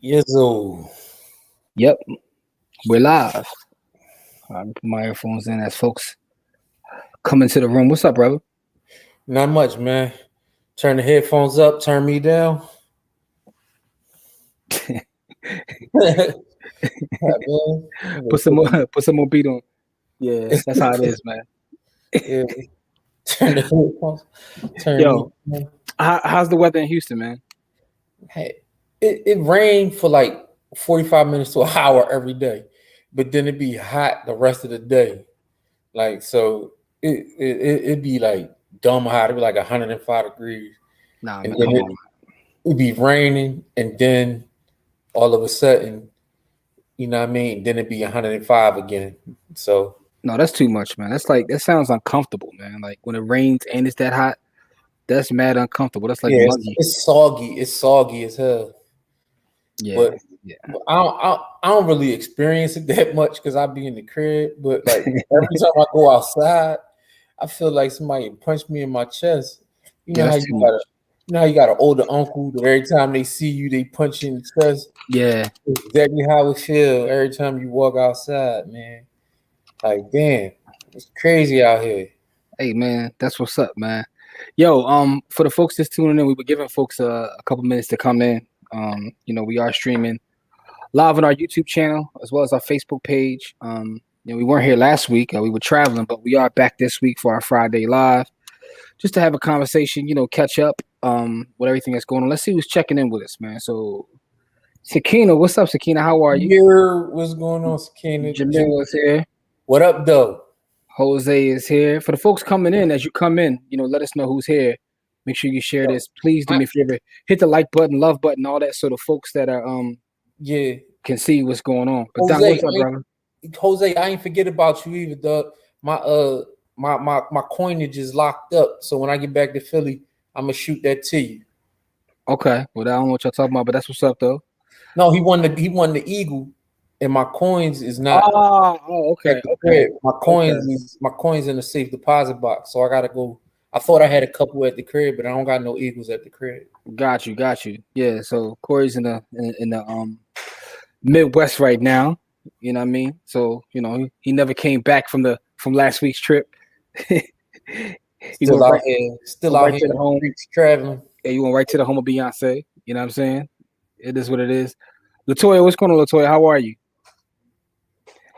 Yizzo. Yep, we're live. I put my earphones in as folks come into the room. What's up, brother? Not much, man. Turn the headphones up, turn me down. Yeah, man. Put some more beat on. Yeah, that's how it is, man. Yeah. Turn the headphones, turn me Yo, down. how's the weather in Houston, man? Hey, it rained for like 45 minutes to an hour every day, but then it'd be hot the rest of the day. Like, so it'd be like dumb hot. It'd be like 105 degrees. Nah, And man, then come on. it'd be raining, and then all of a sudden, you know what I mean? Then it'd be 105 again. So No, that's too much, man. That sounds uncomfortable, man. Like when it rains and it's that hot, that's mad uncomfortable. That's like yeah, muggy. it's soggy. It's soggy as hell. Yeah, But, yeah. but I don't really experience it that much because I be in the crib. But like every time I go outside, I feel like somebody punched me in my chest. You Yeah, know how that's you too got much. an older uncle that every time they see you, they punch you in the chest. Yeah. It's exactly how it feel every time you walk outside, man. Like, damn, it's crazy out here. Hey, man, that's what's up, man. Yo, for the folks that's tuning in, we were giving folks a couple minutes to come in. We are streaming live on our YouTube channel as well as our Facebook page. We weren't here last week; we were traveling, but we are back this week for our Friday live, just to have a conversation. Catch up with everything that's going on. Let's see who's checking in with us, man. So, Sakina, what's up, Sakina? How are you? What's going on, Sakina? Jamil is here. What up, though? Jose is here. For the folks coming in, as you come in, let us know who's here. Make sure you share this. Please do me a favor. Hit the like button, love button, all that, so the folks that are Yeah, can see what's going on. But Don, Jose, what's up, brother? I ain't forget about you either, dog. My coinage is locked up, so when I get back to Philly, I'm gonna shoot that to you. Okay. Well, I don't know what y'all talking about, but that's what's up, though. No, he won the Eagle, and my coins is not at Okay, the okay, crib. My okay. coins in the safe deposit box, so I gotta go. I thought I had a couple at the crib, but I don't got no Eagles at the crib. Got you. Yeah. So Corey's in the Midwest right now. You know what I mean? So he never came back from last week's trip. He Still went out here, still went out right here to in the the home. streets traveling. Yeah, you went right to the home of Beyonce. You know what I'm saying? It is what it is. Latoya, what's going on, Latoya? How are you?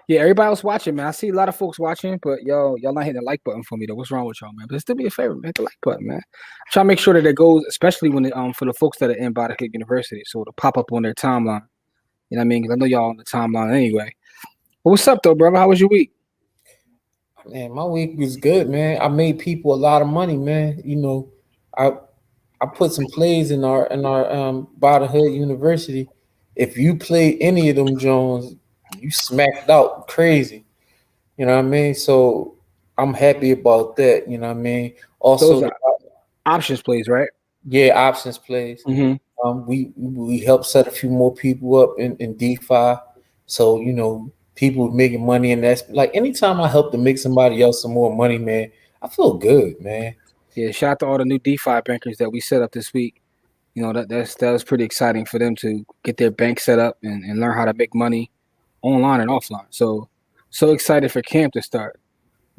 Yeah, everybody else watching, man. I see a lot of folks watching, but y'all not hitting the like button for me though. What's wrong with y'all, man? But still be a favor, man. Hit the like button, man. Try to make sure that it goes, especially when for the folks that are in Body University, so it'll pop up on their timeline. You know what I mean? Because I know y'all on the timeline anyway. But what's up though, brother? How was your week? Man, my week was good, man. I made people a lot of money, man. I I put some plays in our Hood University. If you play any of them Jones, you smacked out crazy. You know what I mean? So I'm happy about that. You know what I mean? Also, Those are options plays, right? yeah, options plays. Mm-hmm. We helped set a few more people up in DeFi. So people making money, and that's like anytime I help to make somebody else some more money, man, I feel good, man. Yeah, shout out to all the new DeFi bankers that we set up this week. That was pretty exciting for them to get their bank set up and learn how to make money online and offline. So excited for camp to start.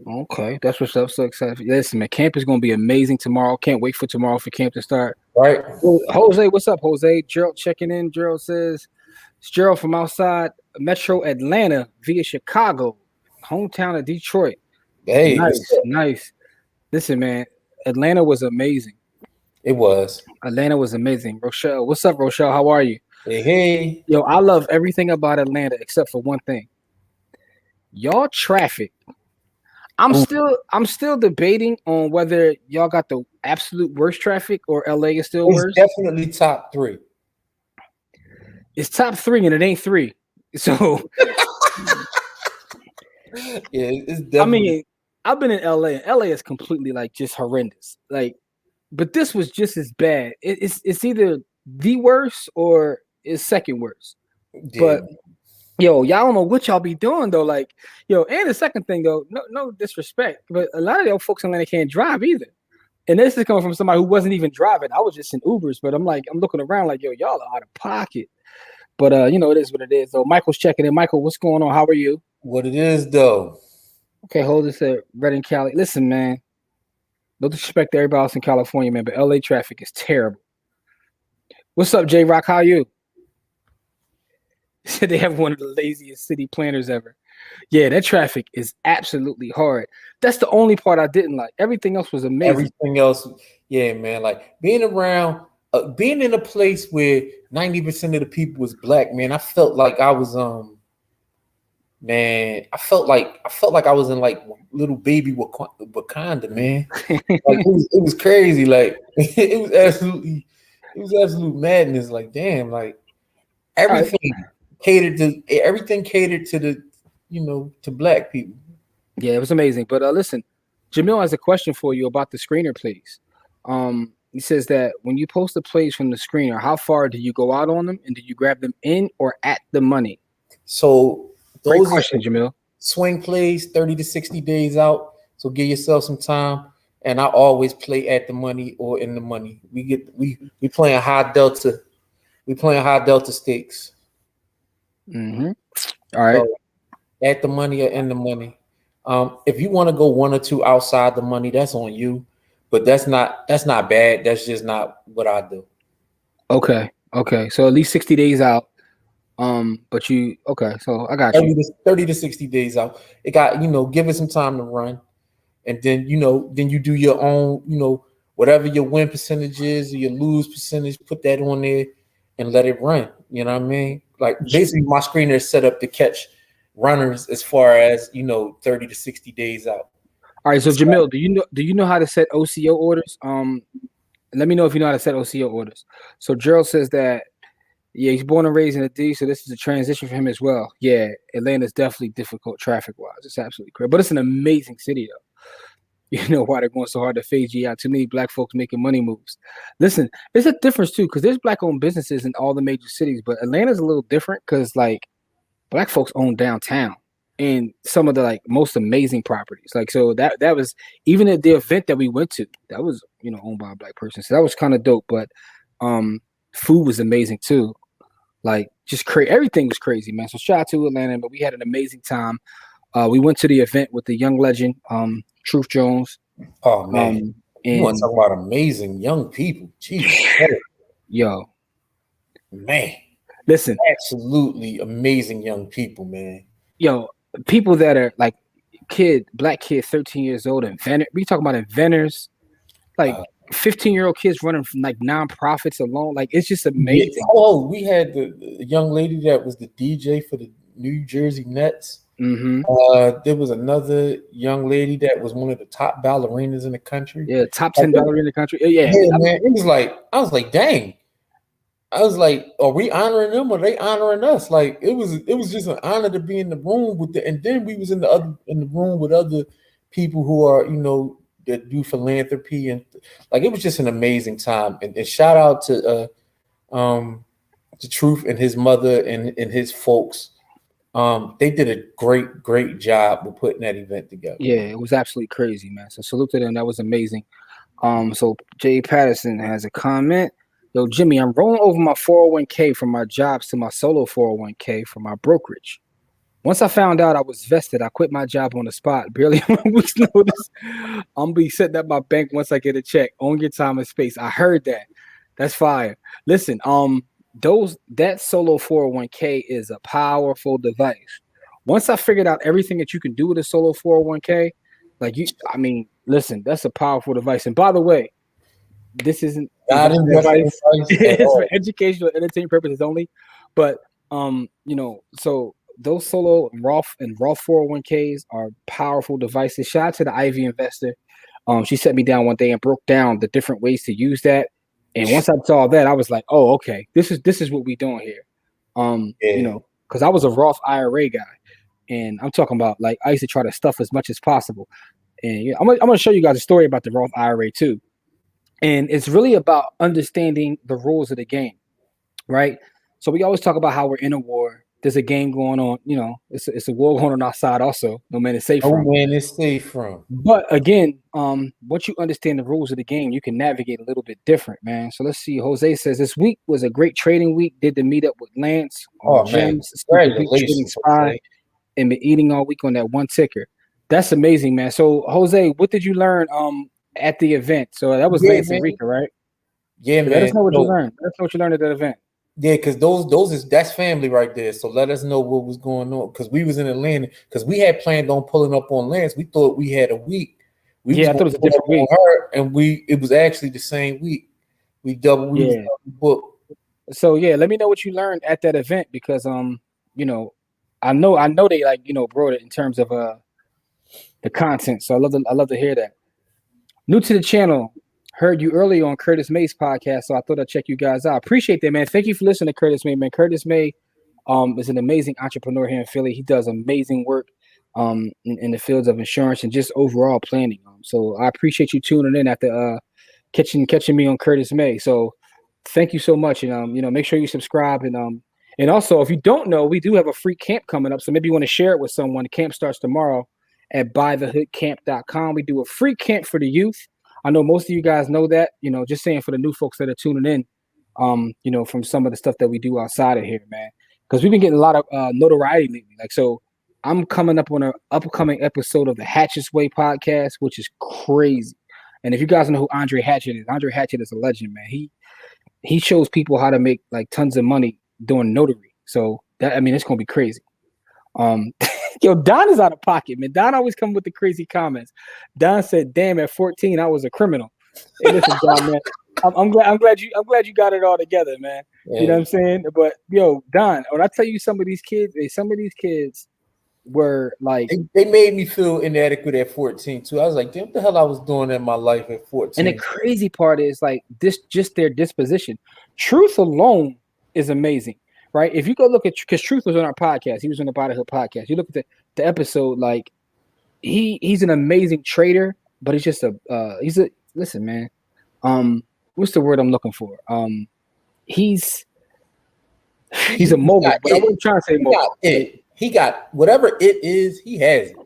Okay, that's what's up. So excited. Listen, man, camp is going to be amazing tomorrow. Can't wait for tomorrow for camp to start. Right? Well, Jose, what's up, Jose? Gerald checking in. Gerald says, it's Gerald from outside Metro Atlanta via Chicago, hometown of Detroit. Hey, what's Nice, up? nice. Listen, man, Atlanta was amazing. It was. Atlanta was amazing. Rochelle, what's up, Rochelle? How are you? Hey, hey. Yo, I love everything about Atlanta except for one thing. Y'all traffic. Ooh, I'm still debating on whether y'all got the absolute worst traffic or LA is still it's worse. definitely top three. It's top 3 and it ain't 3. So Yeah, it's I definitely. mean, I've been in LA and LA is completely like just horrendous. Like, but this was just as bad. It's either the worst or it's second worst. Yeah, But yo, y'all don't know what y'all be doing though. Like, yo, and the second thing though, no disrespect, but a lot of y'all folks in Atlanta can't drive either. And this is coming from somebody who wasn't even driving. I was just in Ubers, but I'm looking around like, yo, y'all are out of pocket. But it is what it is. So Michael's checking in. Michael, what's going on? How are you? What it is though? Okay, hold this at Redding, Cali. Listen, man. No disrespect to everybody else in California, man, but LA traffic is terrible. What's up, J Rock? How are you? Said they have one of the laziest city planners ever. Yeah, that traffic is absolutely hard. That's the only part I didn't like. Everything else was amazing. Everything else, yeah, man. Like being around, being in a place where 90% of the people was black, man. I felt like I was man. I felt like I was in like little baby Wakanda, man. Like it was crazy. Like it was absolute madness. Like damn, like All right. everything catered to the to black people. Yeah, it was amazing. But listen, Jamil has a question for you about the screener, please. He says that when you post the plays from the screener, how far do you go out on them, and do you grab them in or at the money? So Great those are question, Jamil. swing plays 30 to 60 days out. So give yourself some time. And I always play at the money or in the money. We playing high delta. We playing high delta stakes. Mm-hmm. All right. So at the money or in the money. If you want to go one or two outside the money, that's on you. But that's not bad. That's just not what I do. Okay. Okay. So at least 60 days out. But you okay, so I got you. 30 to 60 days out. It got, give it some time to run. And then you do your own, whatever your win percentage is or your lose percentage, put that on there and let it run. You know what I mean? Like basically my screener is set up to catch runners as far as 30 to 60 days out. All right, so Jamil, do you know how to set OCO orders? Let me know if you know how to set OCO orders. So Gerald says that yeah, he's born and raised in the D, so this is a transition for him as well. Yeah, Atlanta's definitely difficult traffic wise. It's absolutely crazy. But it's an amazing city though. You know why they're going so hard to phase you out. Too many black folks making money moves. Listen, there's a difference too, because there's black owned businesses in all the major cities, but Atlanta's a little different because like black folks own downtown and some of the like most amazing properties. Like so that was even at the event that we went to, that was owned by a black person. So that was kind of dope. But food was amazing too. Like just crazy, everything was crazy, man. So shout out to Atlanta, but we had an amazing time. We went to the event with the young legend, Truth Jones. Oh man, you want to talk about amazing young people? Jesus, yo, man, listen, absolutely amazing young people, man. Yo, people that are like black kid, 13 years old, we talking about inventors, like 15-year-old kids running from like nonprofits alone. Like it's just amazing. Yeah. Oh, we had the young lady that was the DJ for the New Jersey Nets. Mm-hmm. There was another young lady that was one of the top ballerinas in the country. Yeah, top 10 ballerina in the country. Yeah, man. It was like I was like, dang. I was like, are we honoring them or are they honoring us? Like it was just an honor to be in the room with and then we was in the room with other people who are, that do philanthropy and like it was just an amazing time. And shout out to Truth and his mother and his folks. They did a great job with putting that event together. Yeah, it was absolutely crazy, man. So salute to them. That was amazing. So Jay Patterson has a comment. Yo, Jimmy, I'm rolling over my 401k from my jobs to my solo 401k for my brokerage. Once I found out I was vested, I quit my job on the spot. Barely a week's notice. I'm be setting up my bank once I get a check. Own your time and space. I heard that. That's fire. Listen, that solo 401k is a powerful device. Once I figured out everything that you can do with a solo 401k, listen, that's a powerful device. And by the way, this isn't advice. It's for educational, entertainment purposes only. But so those solo Roth 401ks are powerful devices. Shout out to the Ivy investor. She set me down one day and broke down the different ways to use that. And once I saw that, I was like, oh, okay, this is what we're doing here. Because I was a Roth IRA guy, and I'm talking about like I used to try to stuff as much as possible. And I'm gonna show you guys a story about the Roth IRA too. And it's really about understanding the rules of the game, right? So we always talk about how we're in a war. there's a game going on. You know, it's a war going on outside. Also, no man is safe No from. man is safe from. But again, once you understand the rules of the game, you can navigate a little bit different, man. So let's see. Jose says this week was a great trading week. Did the meetup with Lance on Oh man, Gems, spent the week trading congratulations, SPY, Jose. and been eating all week on that one ticker. That's amazing, man. So Jose, what did you learn at the event? So that was Yeah, Lance and man. Rika, right? Yeah, Let us man. know what you No, learned. Let us know what you learned at that event. yeah, because those is that's family right there. So let us know what was going on. Because we was in Atlanta. Because we had planned on pulling up on Lance. We thought we had a week. We was Yeah, I going thought it was to a pull up different on week. her, and it was actually the same week. We was Yeah. double booked. So yeah, let me know what you learned at that event because you know, I know they like, brought it in terms of the content. So I love to hear that. New to the channel, heard you earlier on Curtis May's podcast, so I thought I'd check you guys out. Appreciate that, man. Thank you for listening to Curtis May, man. Curtis May is an amazing entrepreneur here in Philly. He does amazing work in the fields of insurance and just overall planning. So I appreciate you tuning in after catching me on Curtis May. So thank you so much, and make sure you subscribe and also if you don't know, we do have a free camp coming up. So maybe you want to share it with someone. The camp starts tomorrow at buythehoodcamp.com. We do a free camp for the youth. I know most of you guys know that. Just saying for the new folks that are tuning in, from some of the stuff that we do outside of here, man. Because we've been getting a lot of notoriety lately. Like, so I'm coming up on an upcoming episode of the Hatchet's Way podcast, which is crazy. And if you guys know who Andre Hatchet is a legend, man. He shows people how to make like tons of money doing notary. So it's gonna be crazy. Yo, Don is out of pocket, man. Don always come with the crazy comments. Don said, "Damn, at 14, I was a criminal." Hey, listen, Don, man. I'm glad you got it all together, man. Yeah. You know what I'm saying? But yo, Don, when I tell you some of these kids were like, They made me feel inadequate at 14 too. I was like, damn, what the hell I was doing in my life at and the 14? crazy part is like this, just their disposition. Truth alone is amazing, right? If you go look at, because Truth was on our podcast, he was on the Body Hood podcast. You look at the episode, like he's an amazing trader, but he's just listen, man. What's the word I'm looking for? He's a mogul, but I wasn't trying to say mogul. He got whatever it is, he has it.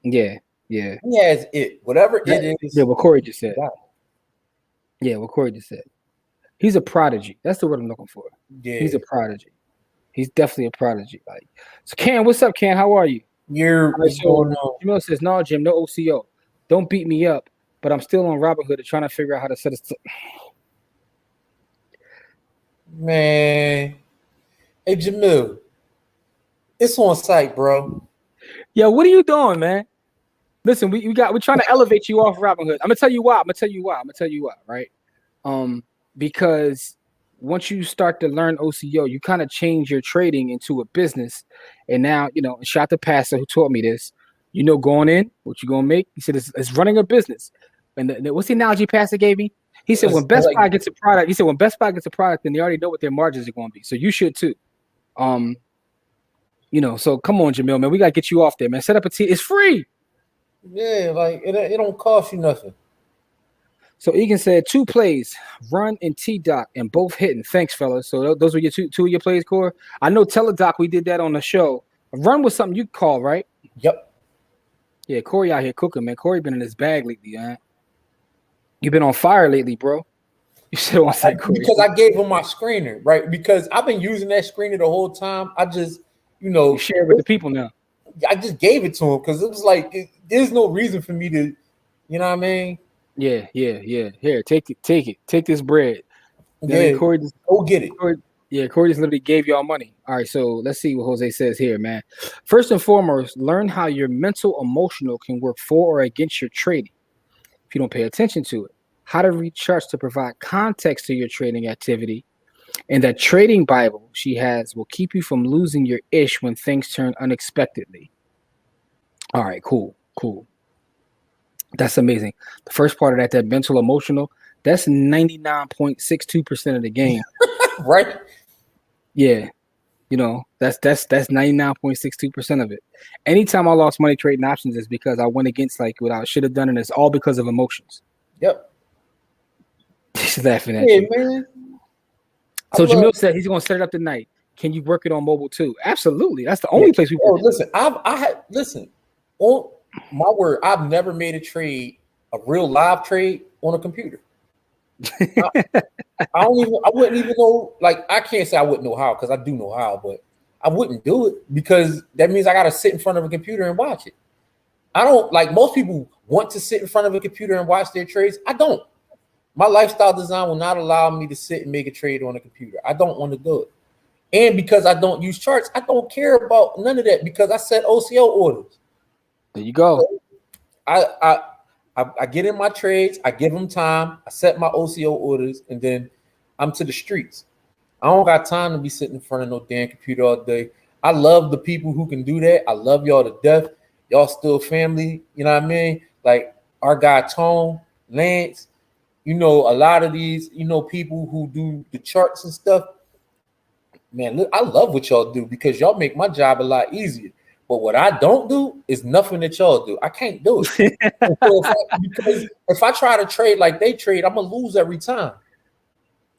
Yeah. He has it. Whatever it is. Yeah, what Corey just said. He's a prodigy. That's the word I'm looking for. Yeah. He's a prodigy. He's definitely a prodigy. Like, so Ken, what's up, Ken? How are you? What's going on? Jamil says, "No, Jim, no OCO. Don't beat me up, but I'm still on Robinhood and trying to figure out how to set it." Man. Hey, Jamil. It's on site, bro. Yo, what are you doing, man? Listen, we're trying to elevate you off Robinhood. I'm gonna tell you why, right? Because once you start to learn OCO, you kind of change your trading into a business. And now, shout to Pastor who taught me this. Going in, what you gonna make? He said it's running a business. And what's the analogy Pastor gave me? He said when Best Buy gets a product, then they already know what their margins are going to be. So you should too. So come on, Jamil, man, we gotta get you off there, man. Set up a team. It's free. Yeah, like it don't cost you nothing. So Egan said 2 plays, Run and T-Doc, and both hitting. Thanks, fellas. So those were your two of your plays, Core. I know Teledoc, we did that on the show. Run was something you call, right? Yep. Yeah, Corey out here cooking, man. Corey been in his bag lately, man. You've been on fire lately, bro. You said on site, Corey. Because I gave him my screener, right? Because I've been using that screener the whole time. I just, you share it with the people now. I just gave it to him because it was like there's no reason for me to, you know what I mean? Yeah. Here, take it. Take this bread. Yeah, Corey go get it. Corey just literally gave y'all money. All right, so let's see what Jose says here, man. First and foremost, learn how your mental, emotional can work for or against your trading if you don't pay attention to it. How to read charts to provide context to your trading activity. And that trading Bible she has will keep you from losing your ish when things turn unexpectedly. All right, cool. That's amazing. The first part of that mental, emotional, that's 99.62% of the game. Right? Yeah. That's 99.62% of it. Anytime I lost money trading options is because I went against like what I should have done, and it's all because of emotions. Yep. He's laughing at you. Man. So Jamil said he's gonna set it up tonight. Can you work it on mobile too? Absolutely. That's the Yeah. only place we Oh, work it. listen, I had listen. On my word, I've never made a trade, a real live trade on a computer. I, I don't even. I wouldn't even know. Like, I can't say I wouldn't know how because I do know how, but I wouldn't do it because that means I got to sit in front of a computer and watch it. I don't like most people want to sit in front of a computer and watch their trades. I don't. My lifestyle design will not allow me to sit and make a trade on a computer. I don't want to do it. And because I don't use charts, I don't care about none of that because I set OCO orders. There you go. So I get in my trades, I give them time, I set my OCO orders, and then I'm to the streets. I don't got time to be sitting in front of no damn computer all day. I love the people who can do that. I love y'all to death. Y'all still family, you know what I mean? Like our guy Tone, Lance, you know, a lot of these, you know, people who do the charts and stuff. Man, look, I love what y'all do because y'all make my job a lot easier. But what I don't do is nothing that y'all do. I can't do it. So because if I try to trade like they trade, I'm gonna lose every time.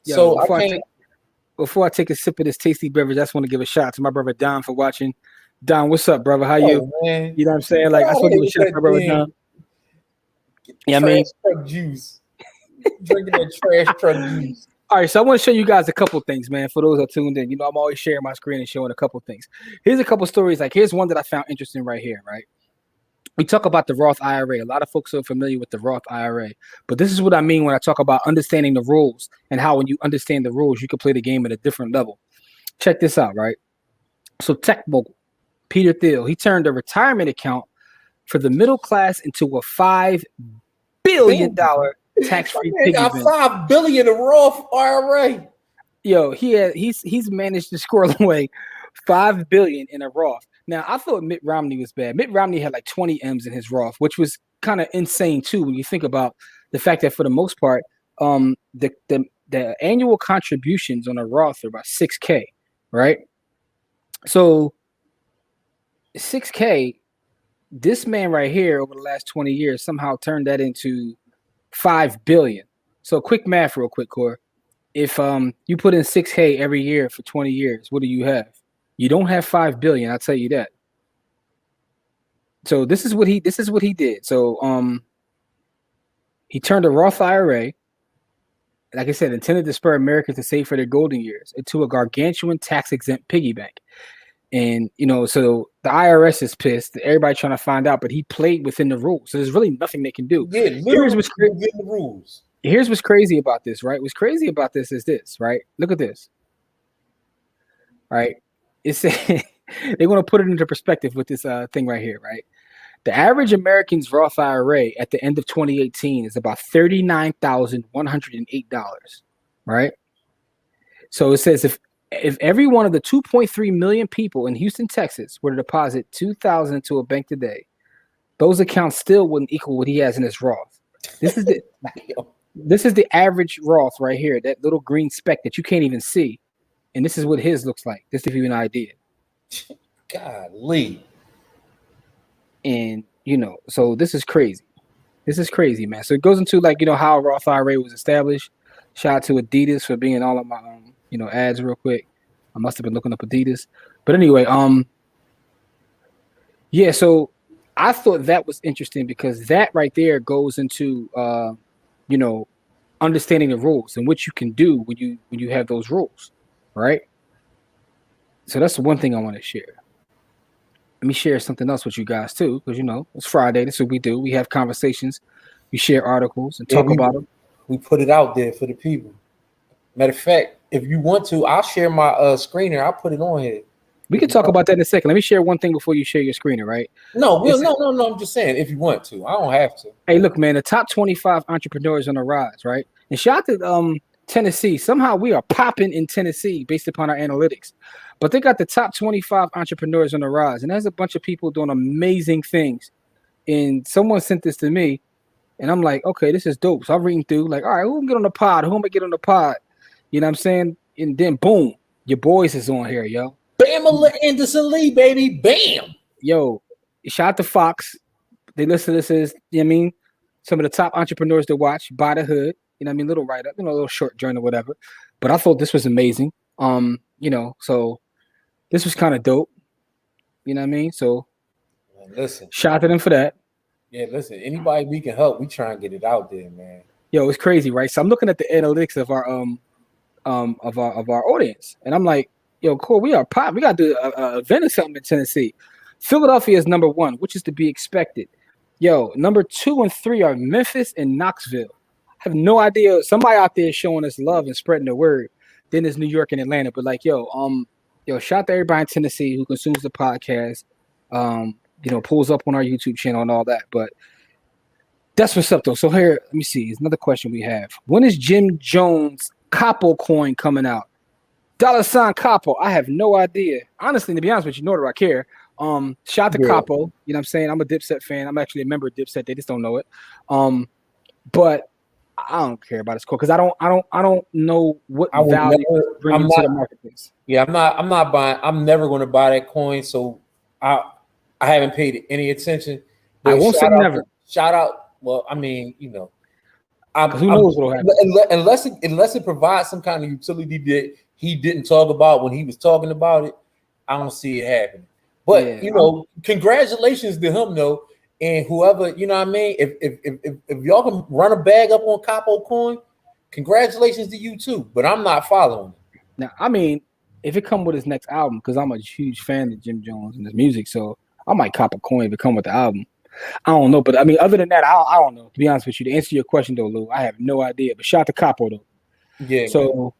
Yo, So I can't. before I take a sip of this tasty beverage, I just want to give a shout out to my brother Don for watching. Don, what's up, brother? How you? Oh man, You know what I'm saying? Like, I just want to give a shout out to my brother Don. Yeah, I mean, truck juice, drinking that trash truck juice. all right, so I want to show you guys a couple things, man. For those that tuned in, you know, I'm always sharing my screen and showing a couple things. Here's a couple stories. Like, here's one that I found interesting right here, right? We talk about the Roth IRA. A lot of folks are familiar with the Roth IRA, but this is what I mean when I talk about understanding the rules and how when you understand the rules, you can play the game at a different level. Check this out, right? So tech mogul Peter Thiel, he turned a retirement account for the middle class into a $5 billion tax-free piggy got bank. $5 billion in Roth IRA. Yo, he's managed to squirrel away $5 billion in a Roth. Now, I thought Mitt Romney was bad. Mitt Romney had like 20 M's in his Roth, which was kind of insane too when you think about the fact that for the most part, the annual contributions on a Roth are about $6K, right? So $6K, this man right here over the last 20 years somehow turned that into $5 billion. So quick math real quick, Core. If you put in $6K every year for 20 years, what do you have? You don't have $5 billion, I'll tell you that. So this is what he did. So he turned a Roth IRA, like I said, intended to spur Americans to save for their golden years, into a gargantuan tax-exempt piggy bank. And, you know, so the IRS is pissed. Everybody trying to find out, but he played within the rules. So there's really nothing they can do. Yeah, Here's what's crazy. within the rules. Here's what's crazy about this, right? What's crazy about this is this, right? Look at this. Right? It's they want to put it into perspective with this thing right here, right? The average American's Roth IRA at the end of 2018 is about $39,108, right? So it says if every one of the 2.3 million people in Houston, Texas were to deposit $2,000 into a bank today, those accounts still wouldn't equal what he has in his Roth. This is the average Roth right here, that little green speck that you can't even see. And this is what his looks like, just to give you an idea. Golly. And, you know, so this is crazy. This is crazy, man. So it goes into, like, you know, how Roth IRA was established. Shout out to Adidas for being all of my, ads real quick. I must have been looking up Adidas. But anyway, yeah, so I thought that was interesting because that right there goes into, understanding the rules and what you can do when you have those rules, right? So that's the one thing I want to share. Let me share something else with you guys too, because, you know, it's Friday. That's what we do. We have conversations. We share articles and talk about them. We put it out there for the people. Matter of fact, if you want to, I'll share my screener. I'll put it on here. We can talk about that in a second. Let me share one thing before you share your screener, right? No. I'm just saying, if you want to, I don't have to. Hey, look, man, the top 25 entrepreneurs on the rise, right? And shout out to Tennessee. Somehow we are popping in Tennessee based upon our analytics. But they got the top 25 entrepreneurs on the rise. And there's a bunch of people doing amazing things. And someone sent this to me. And I'm like, okay, this is dope. So I'm reading through, like, all right, who can get on the pod? Who am I get on the pod? You know what I'm saying? And then, boom, your boys is on here, yo. Bama Anderson Lee, baby. Bam. Yo, shout out to Fox. They listen to this as, you know what I mean? Some of the top entrepreneurs to watch, By the Hood. You know what I mean? Little write-up, a little short journal, whatever. But I thought this was amazing. So this was kind of dope. You know what I mean? So Man, listen, shout out to them for that. yeah, listen. Anybody we can help, we try and get it out there, man. Yo, it's crazy, right? So I'm looking at the analytics of our audience, and I'm like, yo, cool, we are pop. We got to do a event or something in Tennessee. Philadelphia is number one, which is to be expected. Yo, number 2 and 3 are Memphis and Knoxville. I have no idea. Somebody out there showing us love and spreading the word. Then there's New York and Atlanta. But like, yo, shout out to everybody in Tennessee who consumes the podcast. Pulls up on our YouTube channel and all that. But that's what's up though. So here, let me see. There's another question we have. When is Jim Jones Capo coin coming out? $ Capo. I have no idea. Honestly, to be honest with you, nor do I care. Shout out to Capo. You know what I'm saying? I'm a Dipset fan. I'm actually a member of Dipset. They just don't know it. But I don't care about his coin because I don't know what value it's bringing to the marketplace. Yeah, I'm not buying. I'm never going to buy that coin. So I haven't paid it any attention. But I won't say never. Shout out. Well, I mean, you know, who knows what'll happen? Unless it provides some kind of utility that he didn't talk about when he was talking about it, I don't see it happening. But congratulations to him though, and whoever, you know what I mean. If y'all can run a bag up on Capo coin, congratulations to you too. But I'm not following it. Now, I mean, if it come with his next album, because I'm a huge fan of Jim Jones and his music, so I might cop a coin if it come with the album. I don't know, but I mean, other than that, I don't know. To be honest with you, to answer your question though, Lou, I have no idea. But shout out to Capo though. Yeah. So,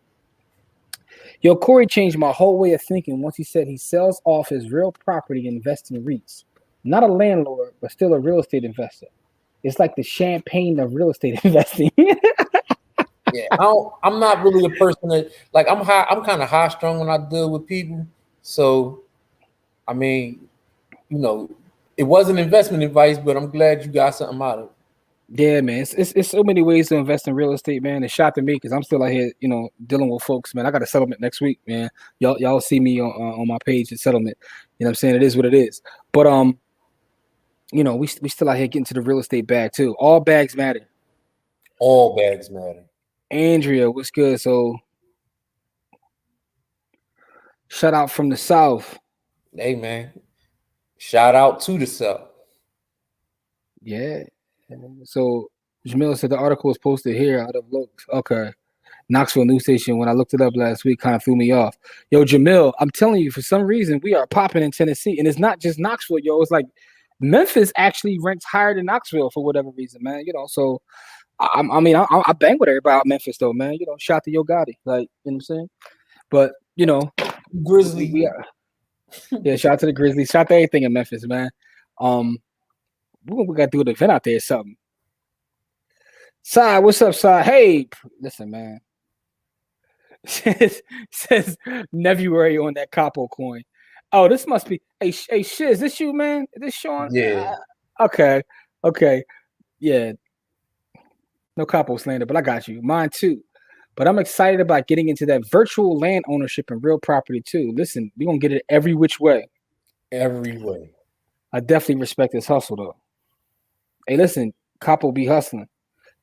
yo, Corey changed my whole way of thinking once he said he sells off his real property and invests in REITs. Not a landlord, but still a real estate investor. It's like the champagne of real estate investing. Yeah, I'm not really a person that like I'm kind of high strung when I deal with people. So, I mean, you know. It wasn't investment advice, but I'm glad you got something out of it. Yeah, man. It's so many ways to invest in real estate, man. It's shot to me because I'm still out here, dealing with folks, man. I got a settlement next week, man. Y'all see me on my page at settlement. You know what I'm saying? It is what it is. But we still out here getting to the real estate bag too. All bags matter. All bags matter. Andrea, what's good? So shout out from the South. Hey, man. Shout out to the South. Yeah. So Jamil said the article was posted here out of looks. Okay. Knoxville news station. When I looked it up last week, kind of threw me off. Yo, Jamil, I'm telling you, for some reason, we are popping in Tennessee. And it's not just Knoxville, yo. It's like Memphis actually ranks higher than Knoxville for whatever reason, man. So I bang with everybody out Memphis, though, man. Shout out to Yo Gotti. Like, you know what I'm saying? But, Grizzly. Yeah, shout out to the Grizzlies. Shout out to everything in Memphis, man. We got to do an event out there or something. Sai, what's up, Sai? Hey, listen, man. says February on that Capo coin. Oh, this must be. Hey, shit, is this you, man? Is this Sean? Yeah. Okay. Yeah. No Capo slander, but I got you. Mine too. But I'm excited about getting into that virtual land ownership and real property too. Listen, we're going to get it every which way. Every way. I definitely respect this hustle, though. Hey, listen, Capo be hustling.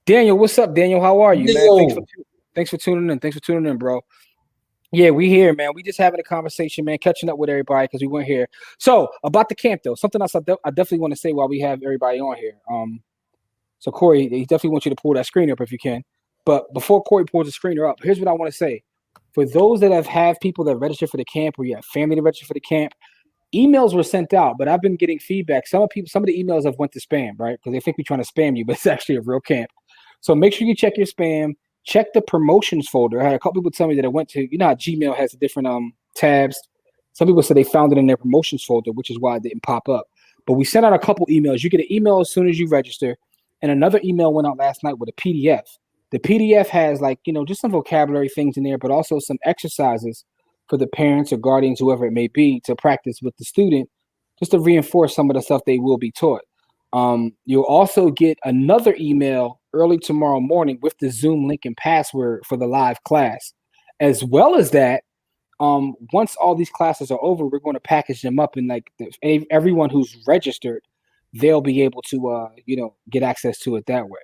Daniel, what's up, Daniel? How are you, man? Thanks for tuning in. Thanks for tuning in, bro. Yeah, we here, man. We just having a conversation, man, catching up with everybody because we weren't here. So, about the camp, though, something else I definitely want to say while we have everybody on here. So, Corey, he definitely wants you to pull that screen up if you can. But before Corey pulls the screener up, here's what I want to say. For those that have people that register for the camp or you have family to register for the camp, emails were sent out, but I've been getting feedback. Some of the emails have went to spam, right? Because they think we're trying to spam you, but it's actually a real camp. So make sure you check your spam. Check the promotions folder. I had a couple people tell me that it went to, how Gmail has different tabs. Some people said they found it in their promotions folder, which is why it didn't pop up. But we sent out a couple emails. You get an email as soon as you register. And another email went out last night with a PDF. The PDF has just some vocabulary things in there, but also some exercises for the parents or guardians, whoever it may be, to practice with the student, just to reinforce some of the stuff they will be taught. You'll also get another email early tomorrow morning with the Zoom link and password for the live class. As well as that, once all these classes are over, we're going to package them up and everyone who's registered, they'll be able to get access to it that way.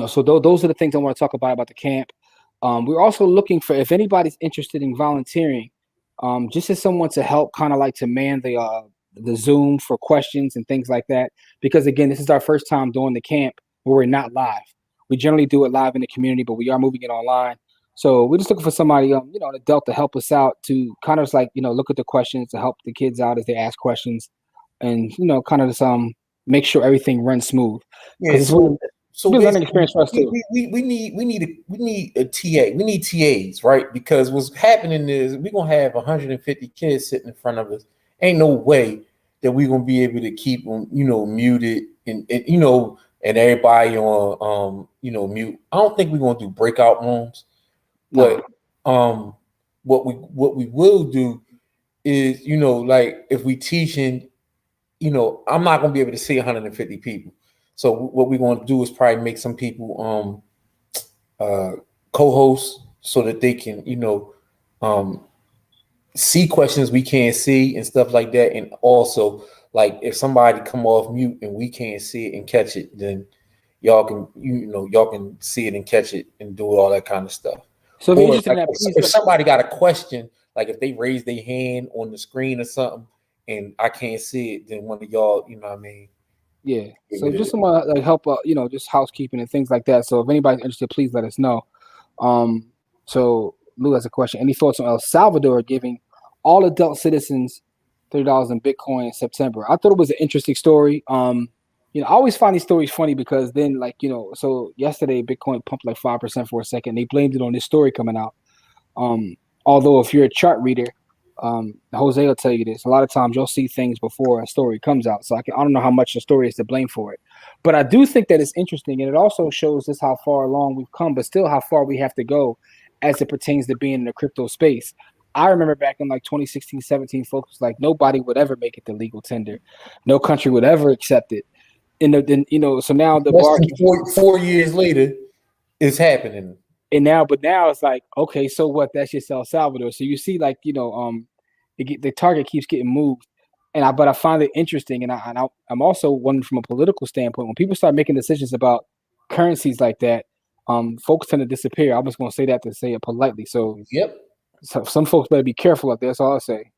So those are the things I want to talk about the camp. We're also looking for, if anybody's interested in volunteering, just as someone to help kind of like to man the Zoom for questions and things like that. Because again, this is our first time doing the camp where we're not live. We generally do it live in the community, but we are moving it online. So we're just looking for somebody, an adult to help us out to kind of just like, look at the questions to help the kids out as they ask questions, and kind of just make sure everything runs smooth Yeah, because it's really so a learning basically experience for us too. we need a TA. We need TAs, right? Because what's happening is we're gonna have 150 kids sitting in front of us. Ain't no way that we're gonna be able to keep them, muted and everybody on mute. I don't think we're gonna do breakout rooms, Nah, but what we will do is, like if we teaching, I'm not gonna be able to see 150 people. So what we're gonna do is probably make some people co-hosts so that they can, um see questions we can't see and stuff like that. And also, like if somebody come off mute and we can't see it and catch it, then y'all can see it and catch it and do all that kind of stuff. so if you're Or interested in like that, please if somebody got a question, like if they raise their hand on the screen or something and I can't see it, then one of y'all, you know what I mean, yeah. get So rid of just it. some like help, just housekeeping and things like that. So if anybody's interested, please let us know. Um, so Lou has a question. Any thoughts on El Salvador giving all adult citizens $30 in Bitcoin in September? I thought it was an interesting story. I always find these stories funny because then, like, so yesterday Bitcoin pumped like 5% for a second. They blamed it on this story coming out. Um, Although if you're a chart reader, Jose will tell you this. A lot of times you'll see things before a story comes out. So I don't know how much the story is to blame for it, but I do think that it's interesting, and it also shows us how far along we've come, but still how far we have to go as it pertains to being in the crypto space. I remember back in like 2016, 17, folks was like nobody would ever make it to legal tender, no country would ever accept it. And then so now the Less bar than keeps four years later, it's happening. and now, but now it's like, okay, so what? That's just El Salvador. So you see, like, the target keeps getting moved, but I find it interesting, I'm also wondering from a political standpoint when people start making decisions about currencies like that, folks tend to disappear. I'm just going to say that to say it politely. Yep. So some folks better be careful out there. That's all I'll say.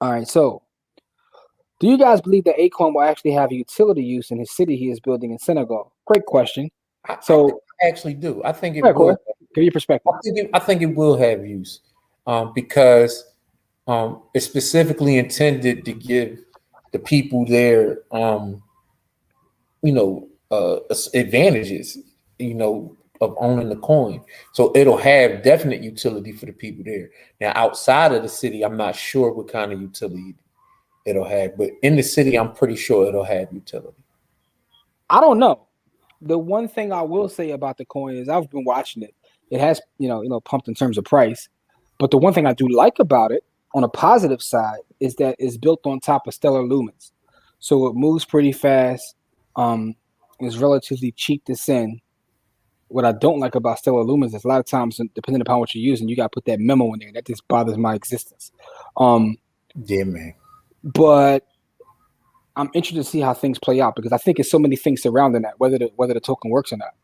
All right, so do you guys believe that Acorn will actually have utility use in his city he is building in Senegal? Great question. So, I actually do. I think it yeah, will. Corey, give your perspective. I think it will have use, because it's specifically intended to give the people there, advantages, of owning the coin. So it'll have definite utility for the people there. Now, outside of the city, I'm not sure what kind of utility it'll have, but in the city, I'm pretty sure it'll have utility. I don't know. The one thing I will say about the coin is I've been watching it. It has, pumped in terms of price. But the one thing I do like about it on a positive side is that it's built on top of stellar lumens. So it moves pretty fast. It's relatively cheap to send. What I don't like about stellar lumens is a lot of times, depending upon what you're using, you got to put that memo in there. That just bothers my existence. Yeah, man. But I'm interested to see how things play out because I think there's so many things surrounding that, whether the token works or not.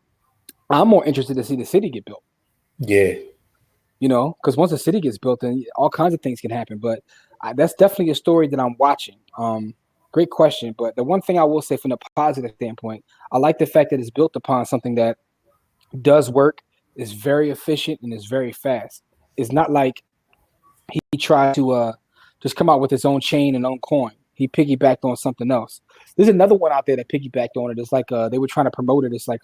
I'm more interested to see the city get built. Yeah. Because once the city gets built, then all kinds of things can happen. But that's definitely a story that I'm watching. Great question. But the one thing I will say from the positive standpoint, I like the fact that it's built upon something that does work, is very efficient, and is very fast. It's not like he tried to just come out with his own chain and own coin. He piggybacked on something else. There's another one out there that piggybacked on it. It's like they were trying to promote it. It's like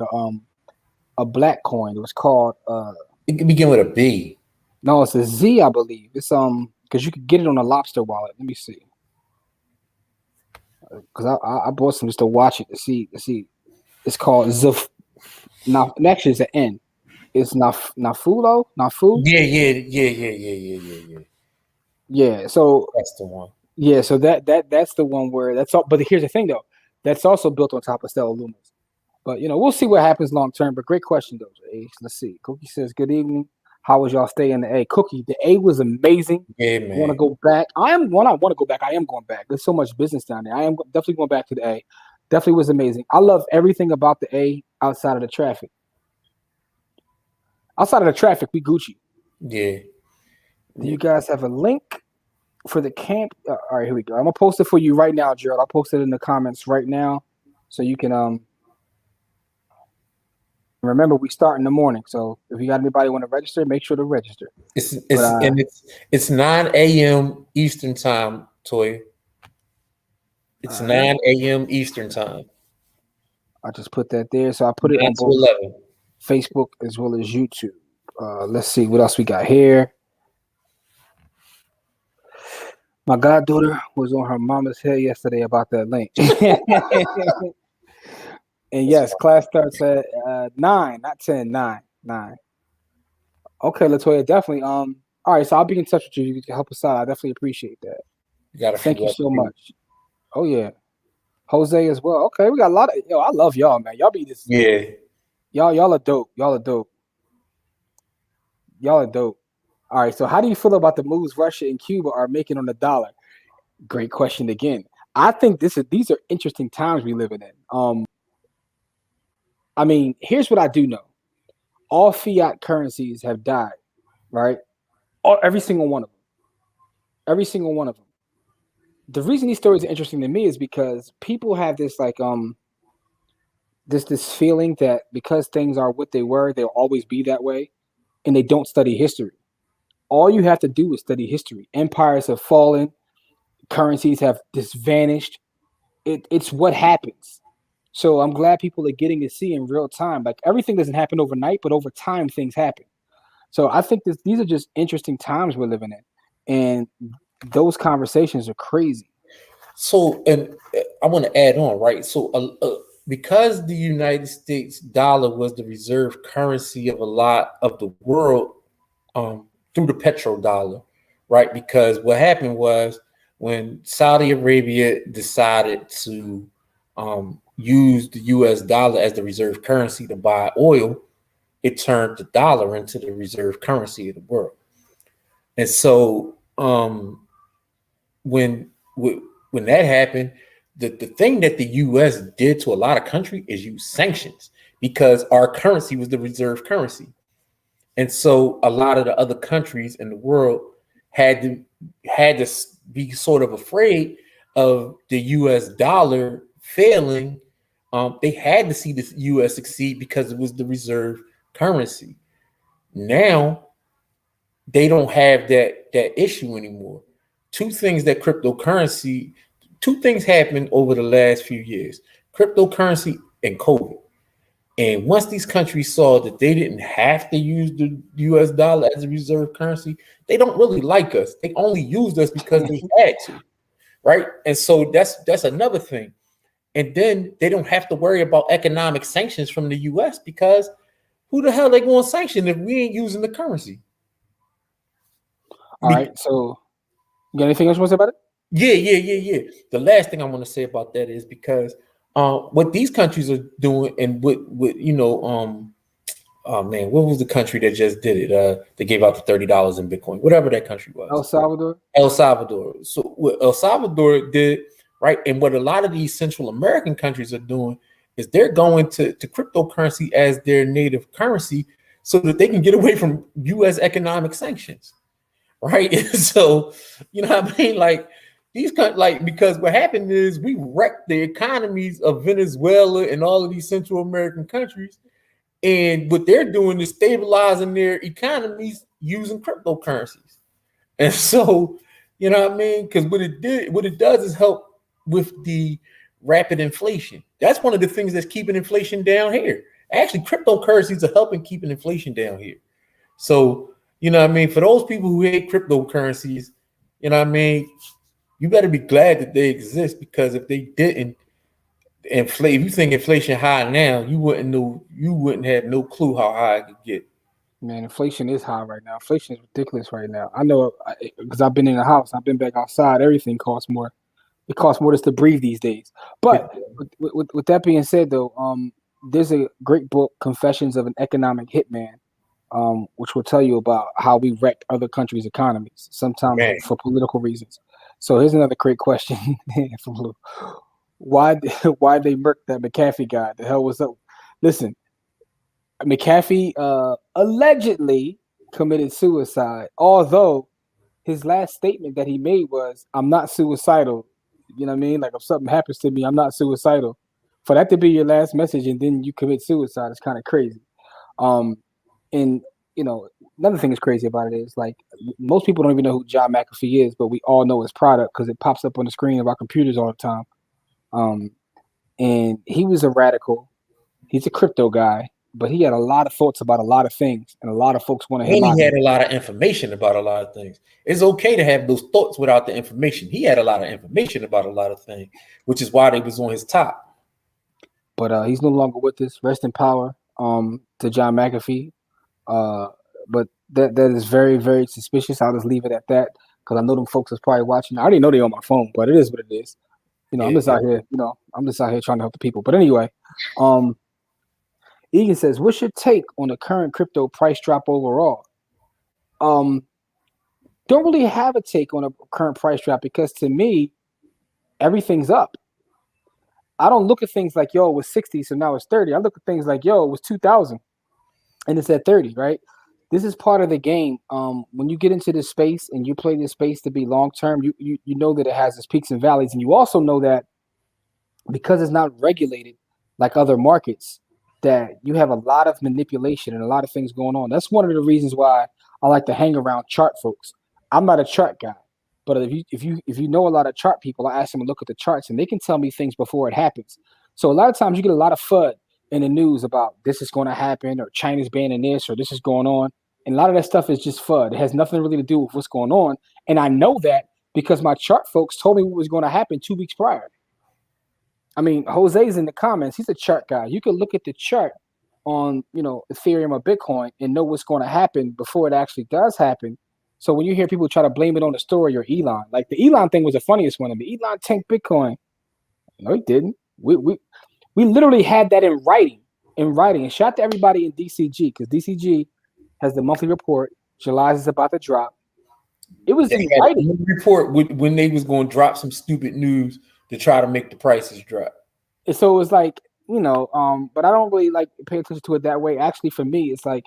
a black coin. It was called It can begin with a B. no, it's a Z, I believe. It's because you could get it on a Lobster wallet. Let me see. Because I bought some just to watch it to see. It's called Zaf. Now, actually, it's an N. It's Nafulo. Nafu. Yeah. Yeah. So That's the one. yeah. So that's the one where that's all. But here's the thing, though. That's also built on top of Stellar Lumens. But we'll see what happens long term. But great question, though, Ace. Let's see. Cookie says, "Good evening. How was y'all stay in the A?" Cookie, the A was amazing. Yeah, Want to man. go back? I want to go back. I am going back. There's so much business down there. I am definitely going back to the A. Definitely was amazing. I love everything about the A outside of the traffic. Outside of the traffic, we Gucci. Yeah. Do you guys have a link for the camp? All right, here we go. I'm gonna post it for you right now, Gerald. I'll post it in the comments right now, so you can remember we start in the morning. So if you got anybody want to register, make sure to register. It's But it's and it's 9 a.m. Eastern time, Toy. It's all right, 9 a.m. Eastern time. I just put that there. So I put it Nine on to both 11. Facebook as well as YouTube. Let's see what else we got here. My goddaughter was on her mama's head yesterday about that link. And yes, class starts at 9, not 10, 9, 9. Okay, Latoya, definitely. All right, so I'll be in touch with you. You can help us out. I definitely appreciate that. You got a Thank few you other so people. much. Oh yeah, Jose as well. Okay, we got a lot of I love y'all, man. Y'all be this. Yeah. Y'all are dope. Y'all are dope. Y'all are dope. All right, so how do you feel about the moves Russia and Cuba are making on the dollar? Great question again. I think these are interesting times we living in. I mean, here's what I do know. All fiat currencies have died, right? Every single one of them. Every single one of them. The reason these stories are interesting to me is because people have this this feeling that because things are what they were, they'll always be that way, and they don't study history. All you have to do is study history. Empires have fallen, currencies have just vanished. It's what happens. So I'm glad people are getting to see in real time. Like everything doesn't happen overnight, but over time things happen. So I think these are just interesting times we're living in, and those conversations are crazy. So, and I want to add on, right? So, because the United States dollar was the reserve currency of a lot of the world, through the petrodollar, right? Because what happened was when Saudi Arabia decided to use the U.S. dollar as the reserve currency to buy oil, it turned the dollar into the reserve currency of the world. And so, when when that happened, the thing that the U.S. did to a lot of countries is use sanctions because our currency was the reserve currency. And so a lot of the other countries in the world had to had to be sort of afraid of the U.S. dollar failing. They had to see the U.S. succeed because it was the reserve currency. Now they don't have that issue anymore. Two things happened over the last few years: cryptocurrency and COVID. And once these countries saw that they didn't have to use the US dollar as a reserve currency, they don't really like us. They only used us because they had to, right? And so that's another thing. And then they don't have to worry about economic sanctions from the US because who the hell they going to sanction if we ain't using the currency? All right, so you got anything else you want to say about it? Yeah. The last thing I want to say about that is because what these countries are doing, and what oh man, what was the country that just did it? They gave out the $30 in Bitcoin, whatever that country was. El Salvador. El Salvador. So what El Salvador did, right, and what a lot of these Central American countries are doing is they're going to cryptocurrency as their native currency so that they can get away from U.S. economic sanctions, right? So you know what I mean, like because what happened is we wrecked the economies of Venezuela and all of these Central American countries, and what they're doing is stabilizing their economies using cryptocurrencies. And so, you know what I mean? Because what it does is help with the rapid inflation. That's one of the things that's keeping inflation down here. Actually, cryptocurrencies are helping keeping inflation down here. So, you know what I mean? For those people who hate cryptocurrencies, you know what I mean? You better be glad that they exist because if they didn't, inflate. If you think inflation high now, you wouldn't have no clue how high it could get. Man, inflation is high right now. Inflation is ridiculous right now. I know because I've been in the house. I've been back outside. Everything costs more. It costs more just to breathe these days. But with that being said, though, there's a great book, Confessions of an Economic Hitman, which will tell you about how we wrecked other countries' economies, sometimes Man. for political reasons. So here's another great question from Lou. Why they murked that McAfee guy? The hell was up? Listen, McAfee allegedly committed suicide, although his last statement that he made was, "I'm not suicidal." You know what I mean? Like if something happens to me, I'm not suicidal. For that to be your last message and then you commit suicide is kind of crazy. Um, and you know, another thing that's crazy about it is like most people don't even know who John McAfee is, but we all know his product because it pops up on the screen of our computers all the time. Um, and he was a radical. He's a crypto guy, but he had a lot of thoughts about a lot of things, and a lot of folks wanted him And out he of had it. a lot of information about a lot of things. It's okay to have those thoughts without the information. He had a lot of information about a lot of things, which is why they was on his top. But he's no longer with us. Rest in power to John McAfee. Uh, but that is very, very suspicious. I'll just leave it at that because I know them folks is probably watching. I already know they on my phone, but it is what it is. You know, I'm Yeah, just out here. You know, I'm just out here trying to help the people. But anyway, um, Egan says, "What's your take on the current crypto price drop overall?" Um, don't really have a take on a current price drop because to me, everything's up. I don't look at things like yo, it was 60, so now it's 30. I look at things like yo, it was 2000 and it's at 30, right? This is part of the game. When you get into this space and you play this space to be long term, you know that it has its peaks and valleys, and you also know that because it's not regulated like other markets, that you have a lot of manipulation and a lot of things going on. That's one of the reasons why I like to hang around chart folks. I'm not a chart guy, but if you know a lot of chart people, I ask them to look at the charts and they can tell me things before it happens. So a lot of times you get a lot of FUD in the news about this is going to happen or China's banning this or this is going on. And a lot of that stuff is just FUD. It has nothing really to do with what's going on. And I know that because my chart folks told me what was going to happen 2 weeks prior. I mean, Jose's in the comments. He's a chart guy. You can look at the chart on, Ethereum or Bitcoin and know what's going to happen before it actually does happen. So when you hear people try to blame it on the story or Elon, like the Elon thing was the funniest one. The Elon tanked Bitcoin. No, he didn't. We literally had that in writing. And shout out to everybody in DCG because DCG has the monthly report. July is about to drop. It was they in had writing. a report when they was going to drop some stupid news to try to make the prices drop. And so it was like, but I don't really like pay attention to it that way. Actually, for me, it's like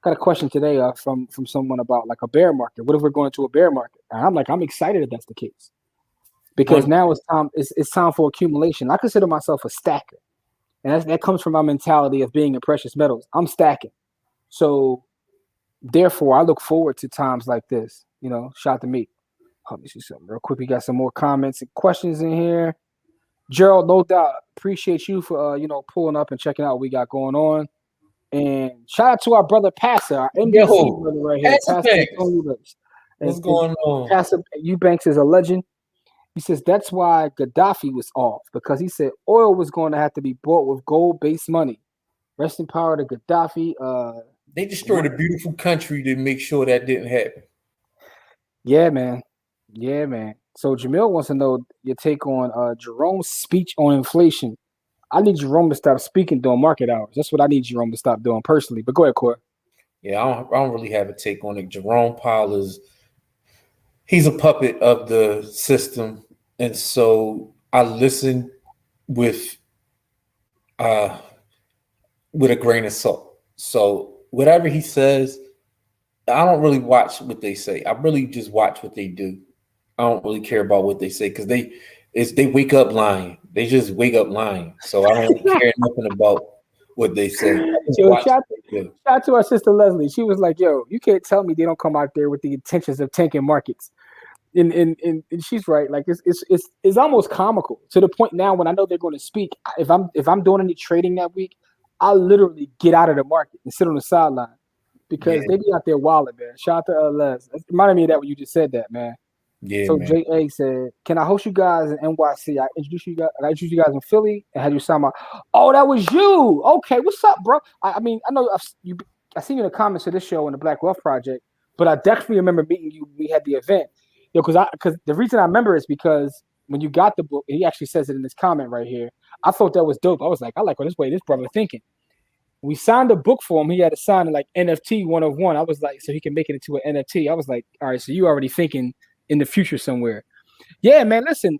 got a question today from someone about like a bear market. What if we're going into a bear market? And I'm like, I'm excited if that's the case because One, now it's time. It's time for accumulation. I consider myself a stacker, and that comes from my mentality of being in precious metals. I'm stacking, so therefore, I look forward to times like this. Shout out to me. Let me see something real quick. We got some more comments and questions in here. Gerald, no doubt, appreciate you for pulling up and checking out what we got going on. And shout out to our brother Passer, our NBC yo, brother right here, Pastor Pastor Banks, Antonio Lewis. what's And going on? Pastor Eubanks is a legend. He says that's why Gaddafi was off because he said oil was going to have to be bought with gold-based money. Rest in power to Gaddafi. They destroyed a beautiful country to make sure that didn't happen. Yeah, man. Yeah, man. So Jamil wants to know your take on Jerome's speech on inflation. I need Jerome to stop speaking during market hours. That's what I need Jerome to stop doing personally. But go ahead, Corey. Yeah, I don't really have a take on it. Jerome Powell he's a puppet of the system, and so I listen with uh with a grain of salt. So whatever he says, I don't really watch what they say. I really just watch what they do. I don't really care about what they say because they wake up lying. They just wake up lying. So I don't care nothing about what they say. I just Yo, watch shout, what they do. shout to our sister Leslie. She was like, yo, you can't tell me they don't come out there with the intentions of tanking markets. And she's right. Like it's almost comical to the point now when I know they're going to speak. If I'm doing any trading that week, I'll literally get out of the market and sit on the sideline because Yeah, they be out there wilding, man. Shout out to Les. It reminded me of that when you just said that, man. yeah, So man. J.A. said, "Can I host you guys in NYC? I introduced you guys in Philly and had you sign my. Oh, that was you. Okay, what's up, bro? I mean, I know I seen you in the comments of this show in the Black Wealth Project, but I definitely remember meeting you. We had the event, because the reason I remember is because when you got the book, and he actually says it in this comment right here. I thought that was dope. I was like, I like this way this brother thinking. We signed a book for him. He had to sign it like NFT 1 of 1. I was like, so he can make it into an NFT. I was like, all right, so you already thinking in the future somewhere. Yeah, man. Listen,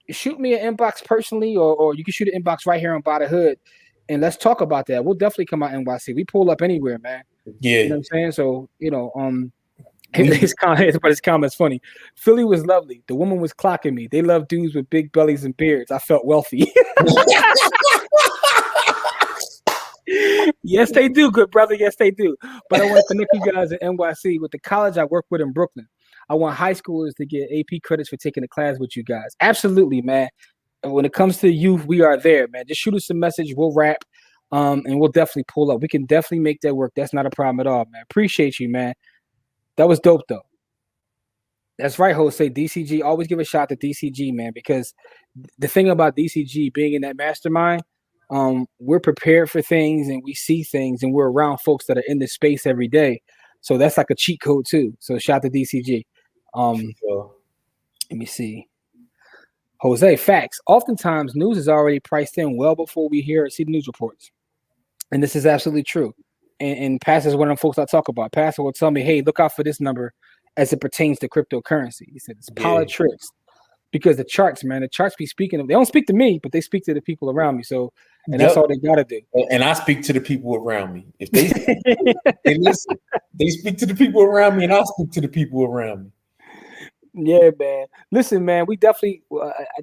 shoot me an inbox personally, or you can shoot an inbox right here on By the Hood, and let's talk about that. We'll definitely come out NYC. We pull up anywhere, man. You Yeah, know what I'm saying? So We His comment's funny. Philly was lovely. The woman was clocking me. They love dudes with big bellies and beards. I felt wealthy. Yes, they do, good brother. Yes, they do. But I want to connect you guys at NYC with the college I work with in Brooklyn. I want high schoolers to get AP credits for taking a class with you guys. Absolutely, man. And when it comes to youth, we are there, man. Just shoot us a message. We'll rap, and we'll definitely pull up. We can definitely make that work. That's not a problem at all, man. Appreciate you, man. That was dope, though. That's right, Jose. DCG. Always give a shot to DCG, man, because the thing about DCG being in that mastermind, we're prepared for things and we see things and we're around folks that are in this space every day. So that's like a cheat code too. So shout out to DCG. Let me see. Jose, facts. Oftentimes news is already priced in well before we hear or see the news reports. And this is absolutely true. And Pastor is one of the folks I talk about. Pastor will tell me, hey, look out for this number as it pertains to cryptocurrency. He said it's politics. Because the charts, man, the charts be speaking. They don't speak to me, but they speak to the people around me. So, and that's all they gotta do. And I speak to the people around me. If they listen, they speak to the people around me, and I speak to the people around me. Yeah, man. Listen, man, we definitely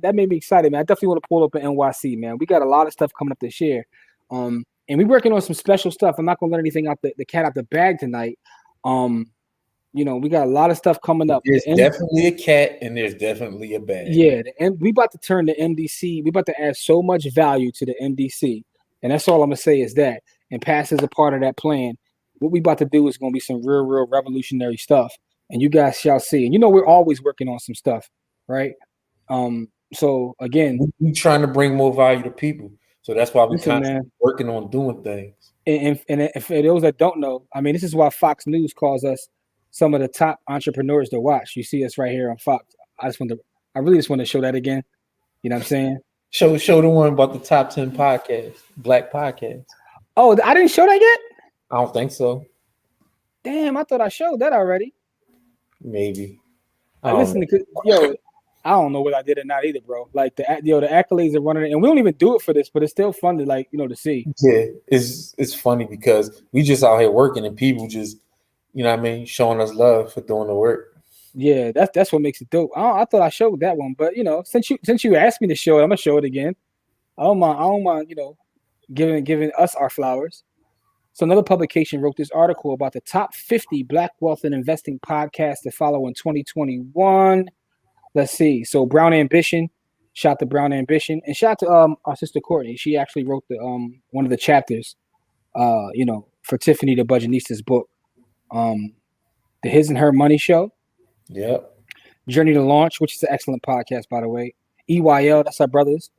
that made me excited, man. I definitely want to pull up in NYC, man. We got a lot of stuff coming up this year, and we're working on some special stuff. I'm not gonna let anything out the cat out the bag tonight. You know, we got a lot of stuff coming up. There's definitely a cat and there's definitely a bag. Yeah, and we about to turn the MDC. We about to add so much value to the MDC, and that's all I'm gonna say is that. And Pass is a part of that plan. What we about to do is gonna be some real revolutionary stuff, and you guys shall see. And you know, we're always working on some stuff, right? So again, we're trying to bring more value to people, so that's why we're constantly working on doing things. And for those that don't know, I mean, this is why Fox News calls us some of the top entrepreneurs to watch. You see us right here on Fox. I really just want to show that again. You know what I'm saying? Show the one about the top 10 podcasts, Black podcasts. Oh, I didn't show that yet? I don't think so. Damn, I thought I showed that already. Maybe. Listen, I don't know whether I did or not either, bro. Like the accolades are running, and we don't even do it for this, but it's still fun to to see. Yeah, it's funny because we just out here working and people just, you know what I mean, showing us love for doing the work. Yeah, that's what makes it dope. I thought I showed that one, but since you asked me to show it, I'm gonna show it again. I don't mind, giving us our flowers. So another publication wrote this article about the top 50 Black wealth and investing podcasts to follow in 2021. Let's see. So Brown Ambition, shout to Brown Ambition, and shout to our sister Courtney. She actually wrote the one of the chapters, for Tiffany the Budgetista's book. The His and Her Money Show. Yep. Journey to Launch, which is an excellent podcast, by the way. EYL, that's our brothers.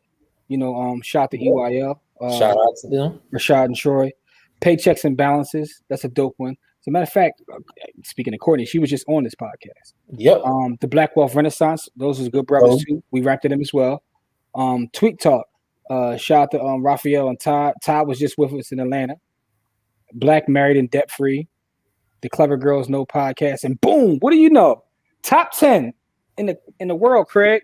Shout out to EYL. Shout out to them. Rashad and Troy. Paychecks and Balances, that's a dope one. As a matter of fact, speaking of Courtney, she was just on this podcast. Yep. The Black Wealth Renaissance, those was good brothers too. We rapped to them as well. Tweet Talk, shout out to Raphael and Todd. Todd was just with us in Atlanta. Black Married and Debt Free. The Clever Girls Know podcast, and boom, what do you know? Top 10 in the world, Craig.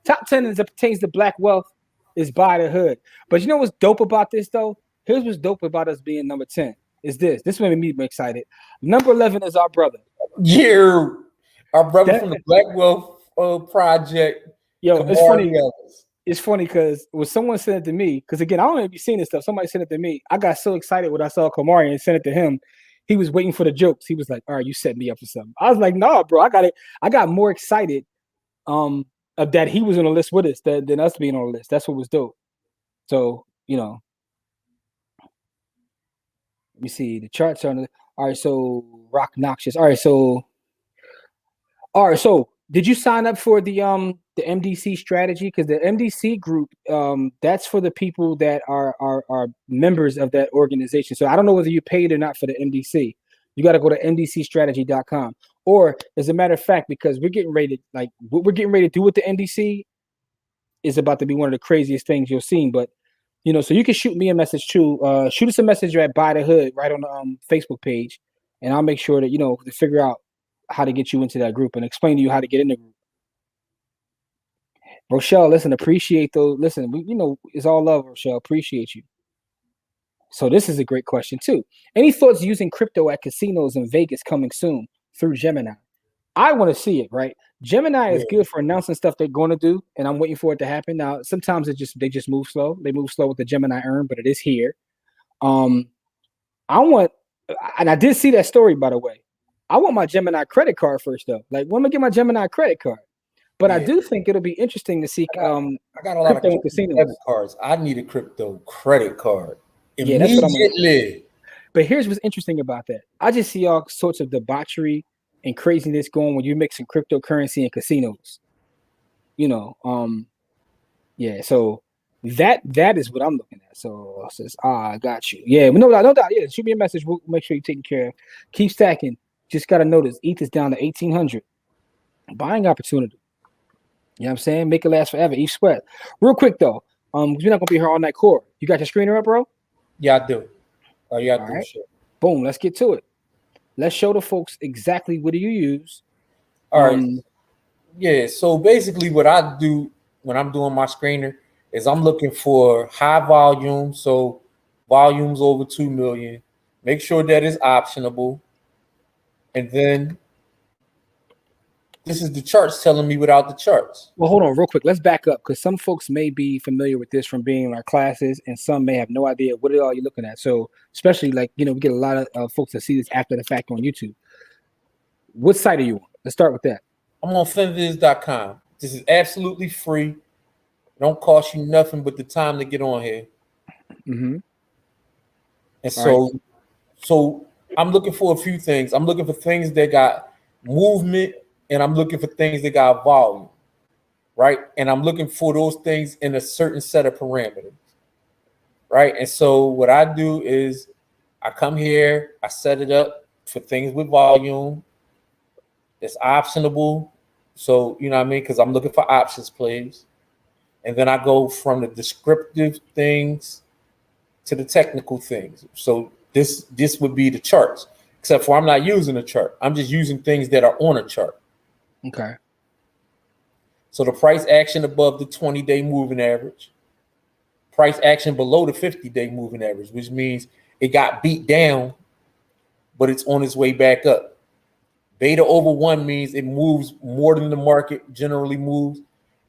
Top 10 as it pertains to Black wealth is By the Hood. But you know what's dope about this though? Here's what's dope about us being number 10 is this. This made me excited. Number 11 is our brother. Yeah, our brother from the Black Wealth Project. Yo, it's funny. It's funny because when someone sent it to me, because again, I don't even be seeing this stuff. Somebody sent it to me. I got so excited when I saw Kamari and sent it to him. He was waiting for the jokes. He was like, all right, you set me up for something. I was like, nah, bro, I got it. I got more excited of that he was on the list with us than us being on the list. That's what was dope. So, let me see. The charts are all right. So Rock Noxious. All right. So did you sign up for the MDC strategy? Because the MDC group, that's for the people that are members of that organization. So I don't know whether you paid or not for the MDC. You got to go to mdcstrategy.com. Or as a matter of fact, because we're getting ready to what we're getting ready to do with the MDC is about to be one of the craziest things you'll see. But so you can shoot me a message too. Shoot us a message at By the Hood right on the Facebook page, and I'll make sure that to figure out how to get you into that group and explain to you how to get in the group. Rochelle, listen, appreciate those. Listen, it's all love, Rochelle. Appreciate you. So this is a great question too. Any thoughts using crypto at casinos in Vegas coming soon through Gemini? I want to see it, right? Gemini is Yeah, good for announcing stuff they're going to do, and I'm waiting for it to happen. Now, sometimes they just move slow. They move slow with the Gemini Earn, but it is here. Um, I want, and I did see that story, by the way. I want my Gemini credit card first, though. Like, when am I get my Gemini credit card? But I yeah. do think it'll be interesting to see I got I got a lot of crypto in crypto debit casinos. cards. I need a crypto credit card Yeah, that's what I'm gonna. immediately. But here's what's interesting about that. I just see all sorts of debauchery and craziness going when you're mixing cryptocurrency and casinos. You know, yeah. So that is what I'm looking at. So I says, I got you. Yeah, but no doubt, no doubt. Yeah, shoot me a message. We'll make sure you're taken care of. Keep stacking. Just gotta notice ETH is down to 1,800. Buying opportunity. You know what I'm saying? Make it last forever. ETH sweat. Real quick though. You're not gonna be here all night core. You got your screener up, bro? Yeah, I do. Oh, yeah, I All do. right. Sure. Boom. Let's get to it. Let's show the folks exactly what do you use. All right. Yeah. So basically, what I do when I'm doing my screener is I'm looking for high volume. So volumes over 2 million. Make sure that is optionable. And then this is the charts telling me without the charts. Well, hold on real quick. Let's back up because some folks may be familiar with this from being in our classes, and some may have no idea what it all you're looking at. So, especially like we get a lot of folks that see this after the fact on YouTube. What site are you on? Let's start with that. I'm on finviz.com. This is absolutely free. It don't cost you nothing but the time to get on here. Mm-hmm. And so I'm looking for a few things. I'm looking for things that got movement, and I'm looking for things that got volume, right? And I'm looking for those things in a certain set of parameters, right? And so what I do is I come here, I set it up for things with volume. It's optionable. So, you know what I mean? Because I'm looking for options plays. And then I go from the descriptive things to the technical things. So this would be the charts, except for I'm not using a chart. I'm just using things that are on a chart. Okay. So the price action above the 20-day moving average, price action below the 50-day moving average, which means it got beat down, but it's on its way back up. Beta over 1 means it moves more than the market generally moves.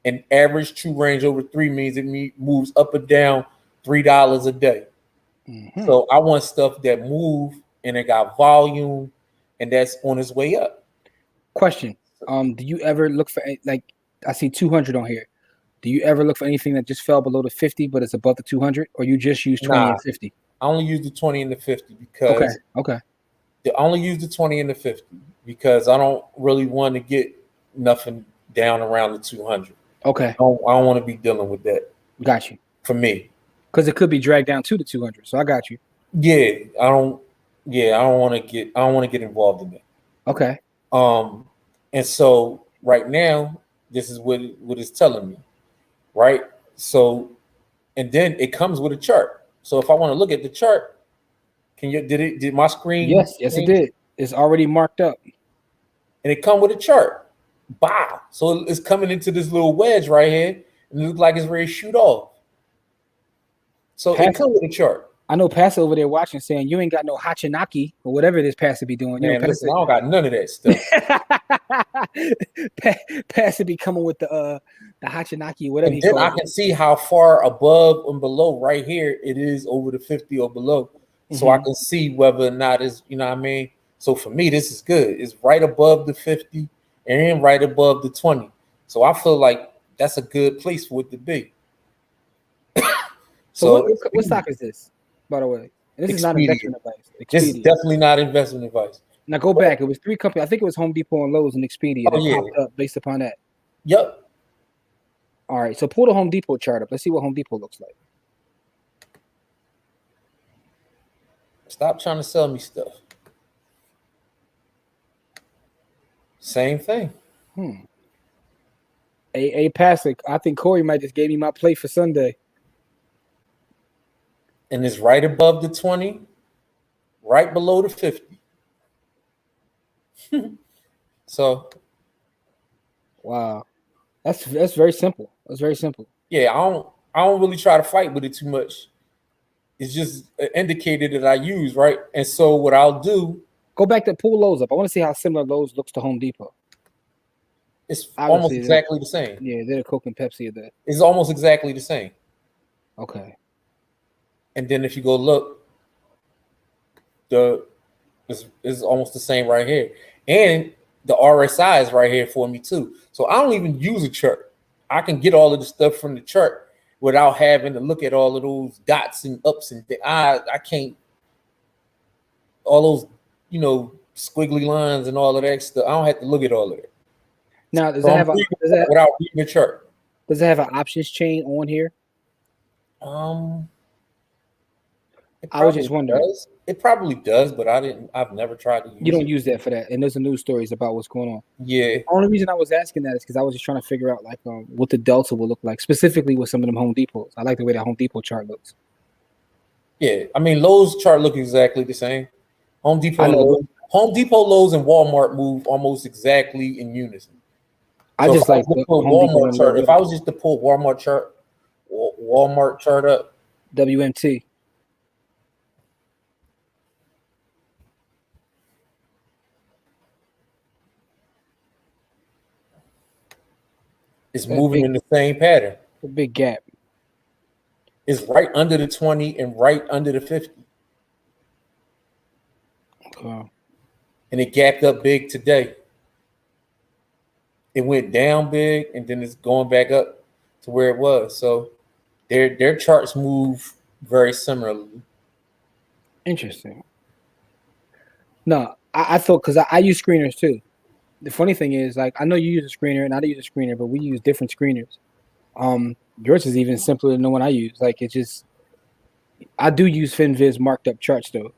And average true range over 3 means it moves up or down $3 a day. Mm-hmm. So I want stuff that move and it got volume and that's on its way up. Question. Do you ever look for, like, I see 200 on here. Do you ever look for anything that just fell below the 50 but it's above the 200, or you just use 20 and 50? I only use the 20 and the 50 because okay. I only use the 20 and the 50 because I don't really want to get nothing down around the 200. Okay. I don't want to be dealing with that. Got you. For me. Because it could be dragged down to the 200. So I got you. Yeah, I don't want to get involved in that. Okay. And so right now, this is what it's telling me, right? So, and then it comes with a chart. So if I want to look at the chart, did my screen? Yes, it did. It's already marked up. And it come with a chart. Wow. So it's coming into this little wedge right here, and it looks like it's ready to shoot off. So it comes with a chart. I know Pastor over there watching saying you ain't got no hachinaki or whatever it is Pastor be doing. Man, listen, I don't got none of that stuff. Pastor be coming with the hachinaki, whatever. And then I can see how far above and below right here it is over the 50 or below. So I can see whether or not it's, you know what I mean? So for me, this is good. It's right above the 50 and right above the 20. So I feel like that's a good place for it to be. So what stock is this, by the way? And this is not investment advice. This is definitely not investment advice. Now go back. It was 3 companies. I think it was Home Depot and Lowe's and Expedia that popped up based upon that. Yep. All right. So pull the Home Depot chart up. Let's see what Home Depot looks like. Stop trying to sell me stuff. Same thing. Hey, Pastor, I think Corey might just gave me my plate for Sunday. And it's right above the 20, right below the 50. So, wow, that's very simple. That's very simple. Yeah, I don't really try to fight with it too much. It's just an indicator that I use, right? And so what I'll do, go back to pull Lowe's up. I want to see how similar Lowe's looks to Home Depot. It's almost Obviously, exactly the same. yeah, they're Coke and Pepsi of that. It's almost exactly the same. Okay. And then if you go look, the is almost the same right here. And the RSI is right here for me too. So I don't even use a chart. I can get all of the stuff from the chart without having to look at all of those dots and ups and I can't all those, squiggly lines and all of that stuff. I don't have to look at all of it. Now, does So it I'm have a reading without reading the chart. does it have an options chain on here? Um, it I was probably just wondering. does. It probably does, but I've never tried to You use don't it. use that for that, and there's some news stories about what's going on. Yeah. Only reason I was asking that is because I was just trying to figure out like what the delta will look like, specifically with some of them Home Depots. I like the way that Home Depot chart looks. Yeah. I mean, Lowe's chart look exactly the same. Home Depot I and know. Lowe's and Walmart move almost exactly in unison. I So if just I like was to the pull Home Depot Walmart and chart, Lowe's. if I was just to pull Walmart chart up, WMT. it's That moving big, in the same pattern. the big gap. It's right under the 20 and right under the 50. Okay. And it gapped up big today. It went down big and then it's going back up to where it was. So their charts move very similarly. Interesting. No, I thought because I use screeners too. The funny thing is, like, I know you use a screener and I use a screener, but we use different screeners. Yours is even simpler than the one I use. Like, it's just, I do use FinViz marked up charts though.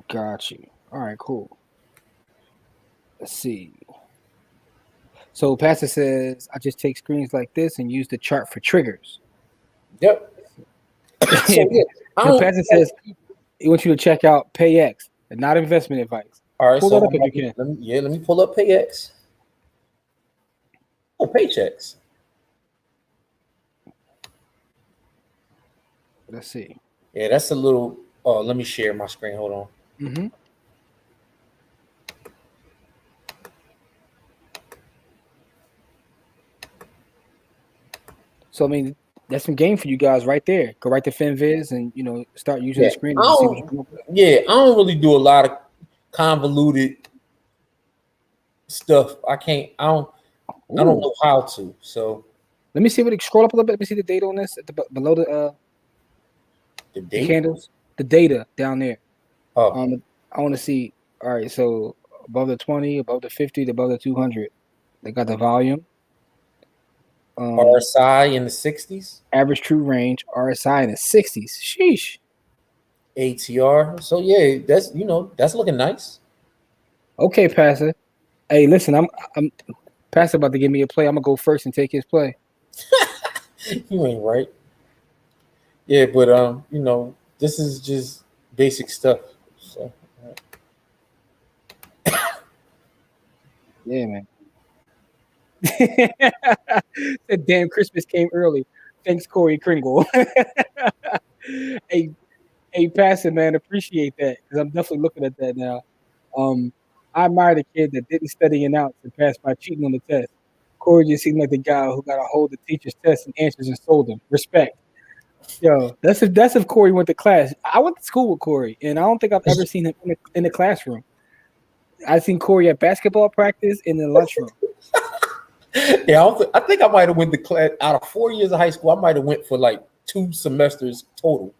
Got you. All right, cool. Let's see. So Pastor says, I just take screens like this and use the chart for triggers. Yep. So yeah, I don't. Pastor says he wants you to check out PayX and not investment advice. All right, Pull so that up if you can. let me pull up PayX. Oh, paychecks. Let's see. Yeah, that's a little. Oh, let me share my screen. Hold on. Mm-hmm. So I mean, that's some game for you guys right there. Go right to FinViz and start using the screen and see what you come up with. Yeah, I don't really do a lot of convoluted stuff. I can't. I don't know how to. So let me see what. Scroll up a little bit. Let me see the data on this below the candles. The data down there. Oh. I want to see. All right, so above the 20, above the 50, above the 200, they got the volume. RSI in the 60s. Average true range. RSI in the 60s. Sheesh. ATR. So yeah, that's looking nice. Okay, Pastor. Hey, listen, I'm Pastor about to give me a play. I'm gonna go first and take his play. You ain't right. Yeah, but this is just basic stuff. So yeah, man. That damn Christmas came early. Thanks, Corey Kringle. hey, Pastor, man, appreciate that because I'm definitely looking at that now. I admired a kid that didn't study and out and passed by cheating on the test. Corey just seemed like the guy who got a hold of the teacher's test and answers and sold them. Respect. Yo, that's if Corey went to class. I went to school with Corey, and I don't think I've ever seen him in the classroom. I've seen Corey at basketball practice in the lunchroom. Yeah, I think I might have went to class out of 4 years of high school. I might have went for like 2 semesters total.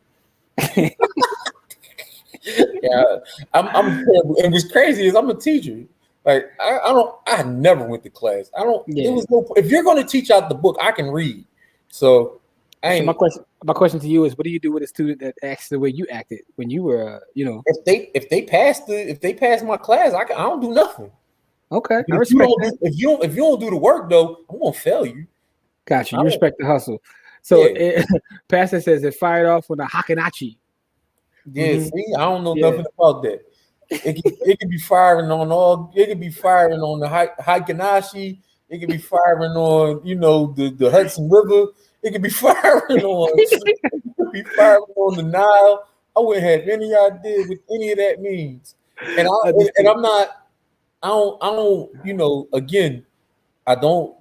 Yeah, I'm terrible. And what's crazy is I'm a teacher. Like I never went to class. It was no. If you're going to teach out the book, I can read. So my question to you is, what do you do with a student that acts the way you acted when you were, If they pass my class, I don't do nothing. Okay, I respect that. If you don't do the work though, I'm gonna fail you. Gotcha. You respect the hustle. So Pastor says it fired off with a Hakanachi. Yeah, see, I don't know nothing about that. It could be firing on all. It could be firing on the Hakanashi. It could be firing on the Hudson River. It could be firing on. It could be firing on the Nile. I wouldn't have any idea what any of that means. And Understood. I'm not. I don't. Again, I don't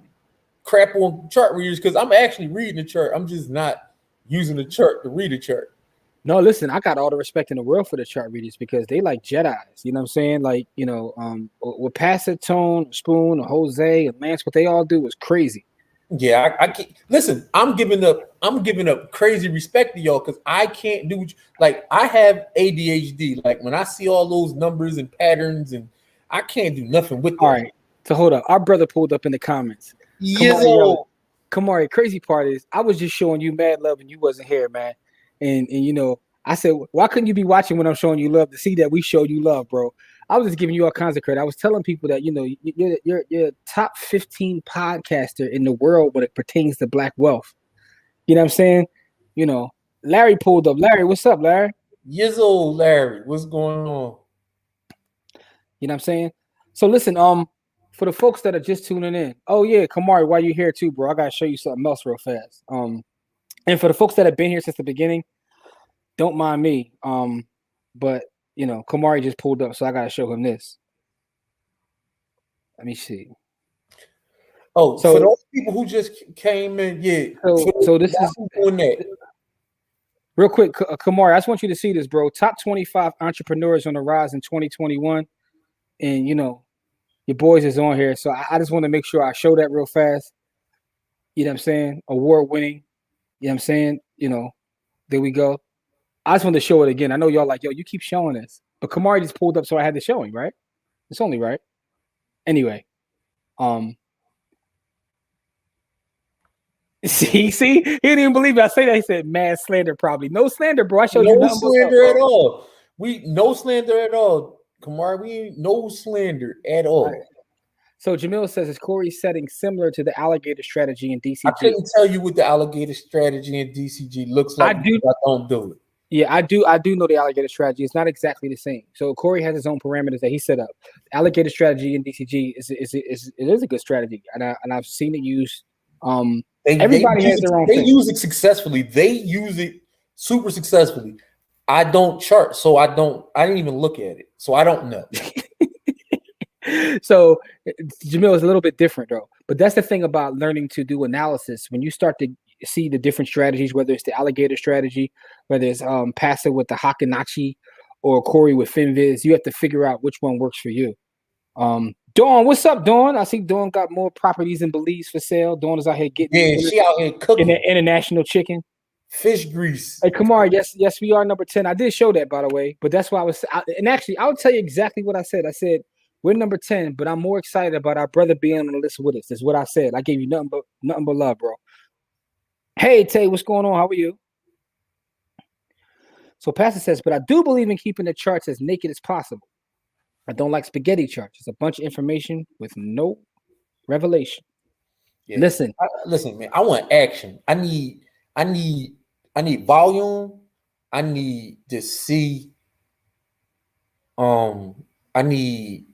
crap on chart readers because I'm actually reading the chart. I'm just not using the chart to read the chart. No, listen, I got all the respect in the world for the chart readers because they like Jedi's. You know what I'm saying? Like, with Pastor Tone, Spoon, or Jose, and Lance, what they all do is crazy. Yeah, I can't listen. I'm giving up. I'm giving up crazy respect to y'all because I can't do like I have ADHD. Like when I see all those numbers and patterns, and I can't do nothing with All that. right. So hold up. Our brother pulled up in the comments. Kamari yelling. Yizzo. Kamari, crazy part is I was just showing you mad love and you wasn't here, man. And I said, why couldn't you be watching when I'm showing you love to see that we showed you love, bro? I was just giving you all kinds of credit. I was telling people that you're top 15 podcaster in the world when it pertains to black wealth. You know what I'm saying? Larry pulled up. Larry, what's up, Larry? Yizzo, Larry, what's going on? You know what I'm saying? So listen, for the folks that are just tuning in, oh yeah, Kamari, why you here too, bro? I gotta show you something else real fast. And for the folks that have been here since the beginning, don't mind me. But Kamari just pulled up, so I gotta show him this. Let me see. Oh, so for those people who just came in, yeah. So this is doing that. Real quick, Kamari, I just want you to see this, bro. Top 25 entrepreneurs on the rise in 2021, and your boys is on here, so I just want to make sure I show that real fast. You know what I'm saying? Award winning. You know what I'm saying? There we go. I just want to show it again. I know y'all like, yo, you keep showing this. But Kamari just pulled up, so I had to show him, right? It's only right. Anyway. See, he didn't even believe it. I say that. He said, mad slander, probably. No slander, bro. I showed you nothing slander at all. No slander at all. Kamari, we ain't no slander at all. Right. So Jamil says, is Corey setting similar to the alligator strategy in DCG? I couldn't tell you what the alligator strategy in DCG looks like. I don't do it. Yeah, I do know the alligator strategy. It's not exactly the same. So Corey has his own parameters that he set up. The alligator strategy in DCG is a good strategy, and I've seen it used. Everybody has their own thing. They use it successfully. They use it super successfully. I don't chart, so I didn't even look at it, so I don't know. So Jamil is a little bit different though, but that's the thing about learning to do analysis. When you start to see the different strategies, whether it's the alligator strategy, whether it's passive with the Hakanachi or Corey with FinViz, you have to figure out which one works for you. Dawn, what's up, Dawn? I see Dawn got more properties and Belize for sale. Dawn is out here getting she out here cooking in the international chicken. Fish grease. Hey, Kamari, yes, we are number 10. I did show that, by the way, but that's why and actually, I'll tell you exactly what I said. I said, we're number 10, but I'm more excited about our brother being on the list with us. That's what I said. I gave you nothing but love, bro. Hey, Tay, what's going on? How are you? So Pastor says, but I do believe in keeping the charts as naked as possible. I don't like spaghetti charts. It's a bunch of information with no revelation. Yeah. Listen, man. I want action. I need volume. I need to see. I need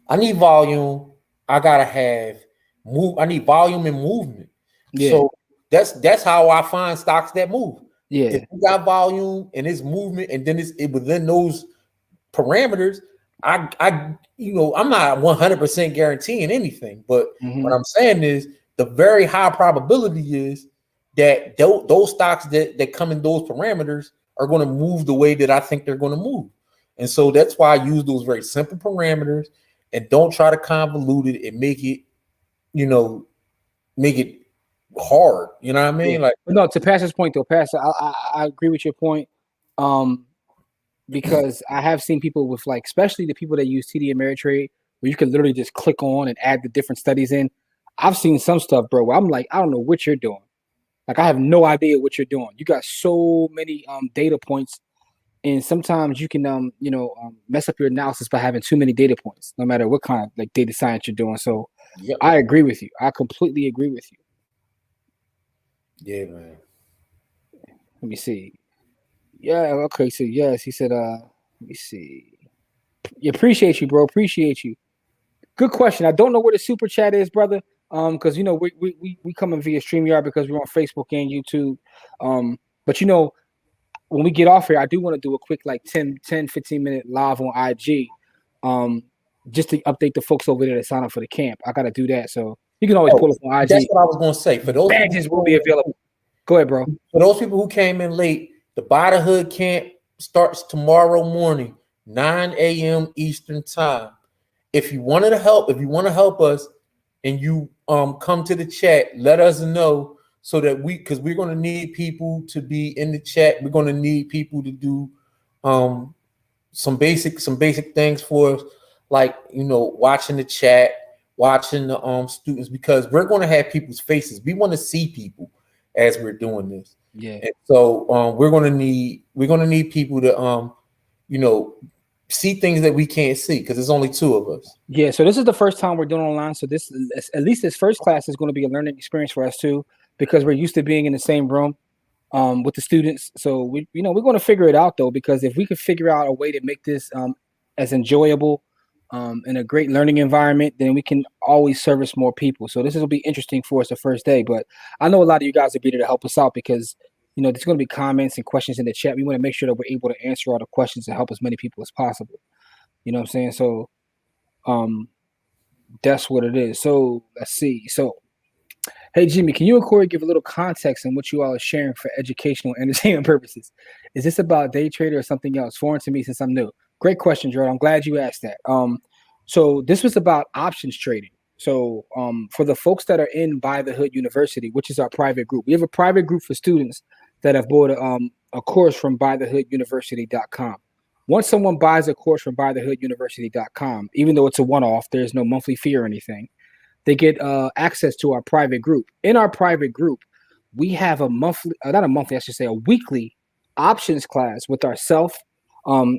volume. I gotta have move. I need volume and movement. Yeah. So that's how I find stocks that move. Yeah. If you got volume and it's movement, and then it's within those parameters. I'm not 100% guaranteeing anything, but what I'm saying is the very high probability is that those stocks that come in those parameters are going to move the way that I think they're going to move. And so that's why I use those very simple parameters and don't try to convolute it and make it hard. You know what I mean? Yeah. Like, no, to Pastor's point though, Pastor, I agree with your point. Because I have seen people with especially the people that use TD Ameritrade, where you can literally just click on and add the different studies in. I've seen some stuff, bro, where I'm like, I don't know what you're doing. Like, I have no idea what you're doing. You got so many data points, and sometimes you can mess up your analysis by having too many data points, no matter what kind of data science you're doing. So yep. I agree with you. I completely agree with you. Yeah, man. Let me see. Yeah, okay, so yes, he said, let me see. Appreciate you, bro. Appreciate you. Good question. I don't know where the super chat is, brother. Because we coming via StreamYard because we're on Facebook and YouTube. But when we get off here, I do want to do a quick 10, 15 minute live on IG. just to update the folks over there to sign up for the camp. I got to do that. So you can always Oh, pull up on that's IG. what I was gonna say. For those people Badges will be available. Go ahead, bro. For those people who came in late, the By the Hood camp starts tomorrow morning, 9 a.m. Eastern time. If you want to help us, and you come to the chat, let us know so that because we're going to need people to be in the chat. We're going to need people to do some basic things for us, like watching the chat, watching the students, because we're going to have people's faces. We want to see people as we're doing this. Yeah. And so we're going to need people to see things that we can't see, because there's only two of us. Yeah, so this is the first time we're doing online. So this, at least this first class, is going to be a learning experience for us too, because we're used to being in the same room with the students. So we're going to figure it out though, because if we could figure out a way to make this as enjoyable in a great learning environment, then we can always service more people. So this will be interesting for us the first day. But I know a lot of you guys will be there to help us out, because there's going to be comments and questions in the chat. We want to make sure that we're able to answer all the questions and help as many people as possible. You know what I'm saying? So that's what it is. So let's see. So, hey Jimmy, can you and Corey give a little context on what you all are sharing for educational and entertainment purposes? Is this about day trader or something else? Foreign to me since I'm new. Great question, Jordan. I'm glad you asked that. So this was about options trading. So for the folks that are in By the Hood University, which is our private group, we have a private group for students that have bought a course from buythehooduniversity.com. Once someone buys a course from buythehooduniversity.com, even though it's a one-off, there's no monthly fee or anything, they get access to our private group. In our private group, we have a weekly options class with ourselves,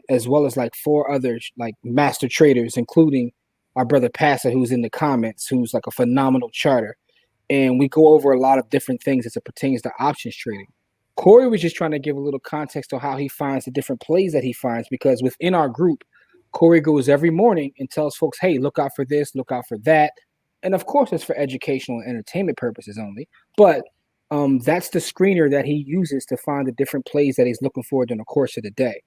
as well as like 4 others, like master traders, including our brother Passer, who's in the comments, who's like a phenomenal charter. And we go over a lot of different things as it pertains to options trading. Corey was just trying to give a little context on how he finds the different plays that he finds, because within our group, Corey goes every morning and tells folks, hey, look out for this, look out for that. And of course, it's for educational and entertainment purposes only. But that's the screener that he uses to find the different plays that he's looking for during the course of the day.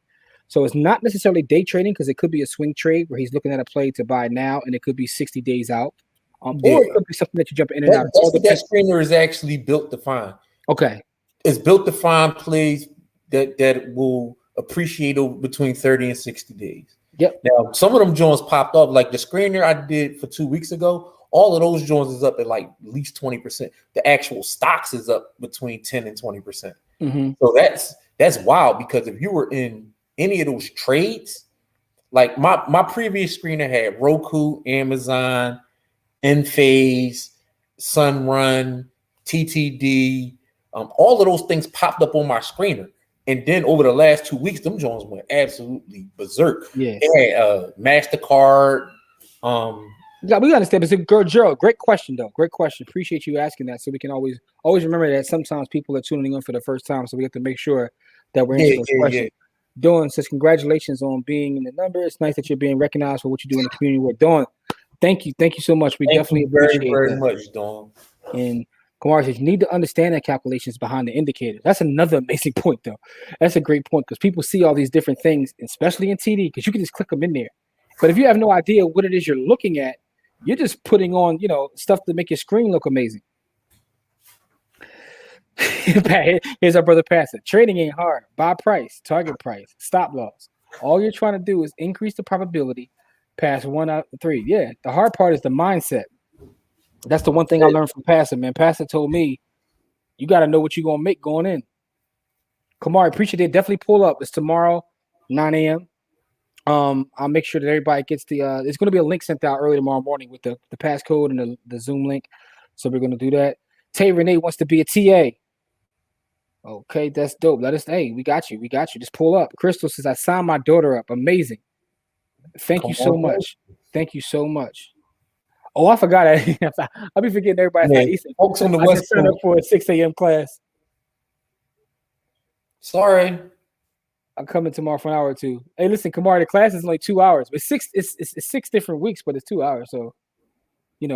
So it's not necessarily day trading, because it could be a swing trade where he's looking at a play to buy now, and it could be 60 days out. Or it could be something that you jump in and out. That's what that screener is actually built to find. Okay. It's built to find plays that will appreciate over between 30 and 60 days. Yep. Now, some of them joints popped up, like the screener I did for 2 weeks ago. All of those joints is up at like at least 20%. The actual stocks is up between 10 and 20%. Mm-hmm. So that's wild, because if you were in any of those trades, like my previous screener had Roku, Amazon, Enphase, Sunrun, TTD. All of those things popped up on my screener. And then over the last 2 weeks, them joints went absolutely berserk. Yeah. They had MasterCard. Yeah, we understand. But it's Gerald, great question, though. Great question. Appreciate you asking that, so we can always remember that sometimes people are tuning in for the first time, so we have to make sure that we're answering those questions. Yeah. Dawn says, congratulations on being in the number. It's nice that you're being recognized for what you do in the community work. Dawn, thank you so much. We definitely appreciate very much, Dawn. And Kamar says, you need to understand the calculations behind the indicators. That's another amazing point, though. That's a great point, because people see all these different things, especially in TD, because you can just click them in there. But if you have no idea what it is you're looking at, you're just putting on, stuff to make your screen look amazing. Here's our brother Pastor. Trading ain't hard. Buy price, target price, stop loss. All you're trying to do is increase the probability past 1 out of 3. Yeah, the hard part is the mindset. That's the one thing I learned from Pastor, man. Pastor told me, you got to know what you're going to make going in. Kamari, appreciate it. Definitely pull up. It's tomorrow, 9 a.m. I'll make sure that everybody gets the there's going to be a link sent out early tomorrow morning with the passcode and the Zoom link. So we're going to do that. Tay Renee wants to be a TA. Okay, that's dope. Hey, we got you. Just pull up. Crystal says, I signed my daughter up. Amazing. Thank you so much. Thank you so much. Oh, I forgot. I'll be forgetting everybody. Yeah, folks on the West Coast. I just signed up for a 6 a.m. class. Sorry. I'm coming tomorrow for an hour or two. Hey, listen, Kamar, the class is only 2 hours. But it's 6 different weeks, but it's 2 hours. So, so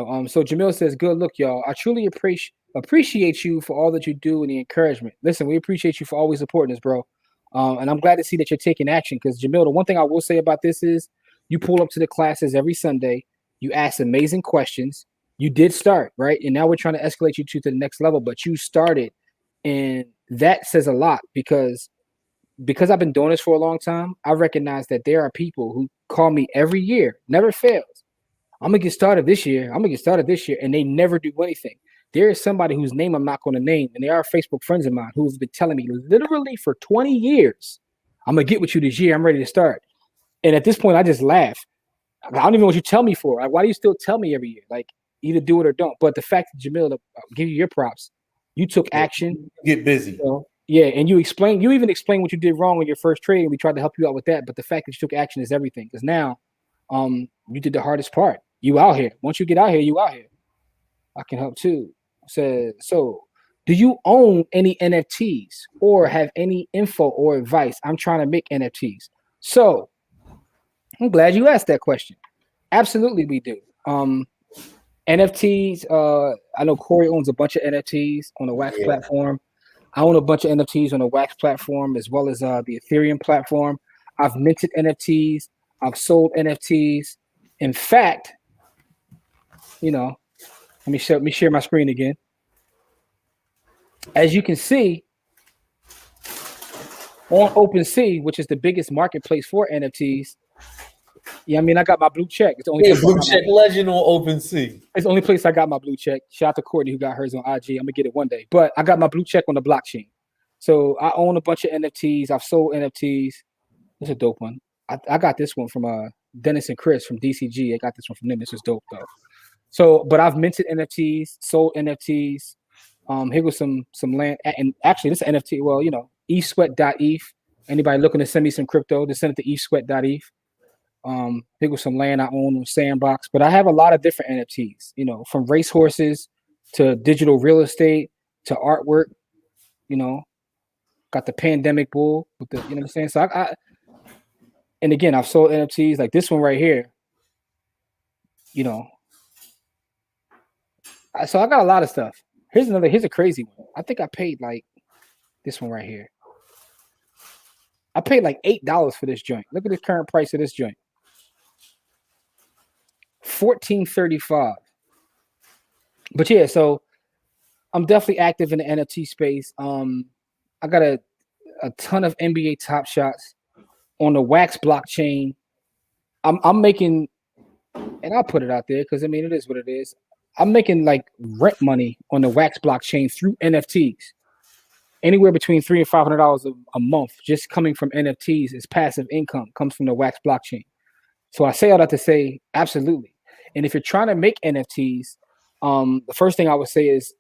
Jamil says, good look, y'all. I truly appreciate you for all that you do and the encouragement. Listen, we appreciate you for always supporting us, bro. And I'm glad to see that you're taking action, because Jamil, the one thing I will say about this is You pull up to the classes every Sunday. You ask amazing questions. You did start, right? And now we're trying to escalate you to the next level, but you started. And that says a lot because I've been doing this for a long time. I recognize that there are people who call me every year, never fails. I'm gonna get started this year. I'm gonna get started this year, and they never do anything. There is somebody whose name I'm not going to name, and they are Facebook friends of mine who've been telling me literally for 20 years, I'm gonna get with you this year. I'm ready to start. And at this point, I just laugh. I don't even know what you tell me for. Like, why do you still tell me every year? Like, either do it or don't. But the fact that Jamil, to give you your props, you took action. Get busy. Yeah, and you even explained what you did wrong in your first trade, and we tried to help you out with that. But the fact that you took action is everything. Because now, you did the hardest part. You out here. Once you get out here, you out here. I can help too. Says so. Do you own any NFTs or have any info or advice? I'm trying to make NFTs. So I'm glad you asked that question. Absolutely, we do. NFTs. I know Corey owns a bunch of NFTs on the Wax platform. I own a bunch of NFTs on the Wax platform as well as the Ethereum platform. I've minted NFTs. I've sold NFTs. In fact, let me share my screen again. As you can see, on OpenSea, which is the biggest marketplace for NFTs, I got my blue check. It's the only blue check legend on OpenSea. It's the only place I got my blue check. Shout out to Courtney who got hers on IG. I'm gonna get it one day. But I got my blue check on the blockchain. So I own a bunch of NFTs. I've sold NFTs. It's a dope one. I got this one from Dennis and Chris from DCG. I got this one from them. This is dope though. So, but I've minted NFTs, sold NFTs. Here was some land, and actually this is NFT. Well, eSweat.eth. Anybody looking to send me some crypto, just send it to eSweat.eth. Here was some land I own on Sandbox, but I have a lot of different NFTs. From racehorses to digital real estate to artwork. Got the pandemic bull with the, you know what I'm saying. So and again, I've sold NFTs like this one right here. So I got a lot of stuff. Here's a crazy one. I think I paid like this one right here. I paid like $8 for this joint. Look at the current price of this joint. $14.35. But yeah, so I'm definitely active in the NFT space. I got a ton of NBA Top Shots on the Wax blockchain. I'm making, and I'll put it out there because it is what it is. I'm making like rent money on the Wax blockchain through NFTs. Anywhere between $300 and $500 a month just coming from NFTs is passive income, comes from the Wax blockchain. So I say all that to say, absolutely. And if you're trying to make NFTs, the first thing I would say is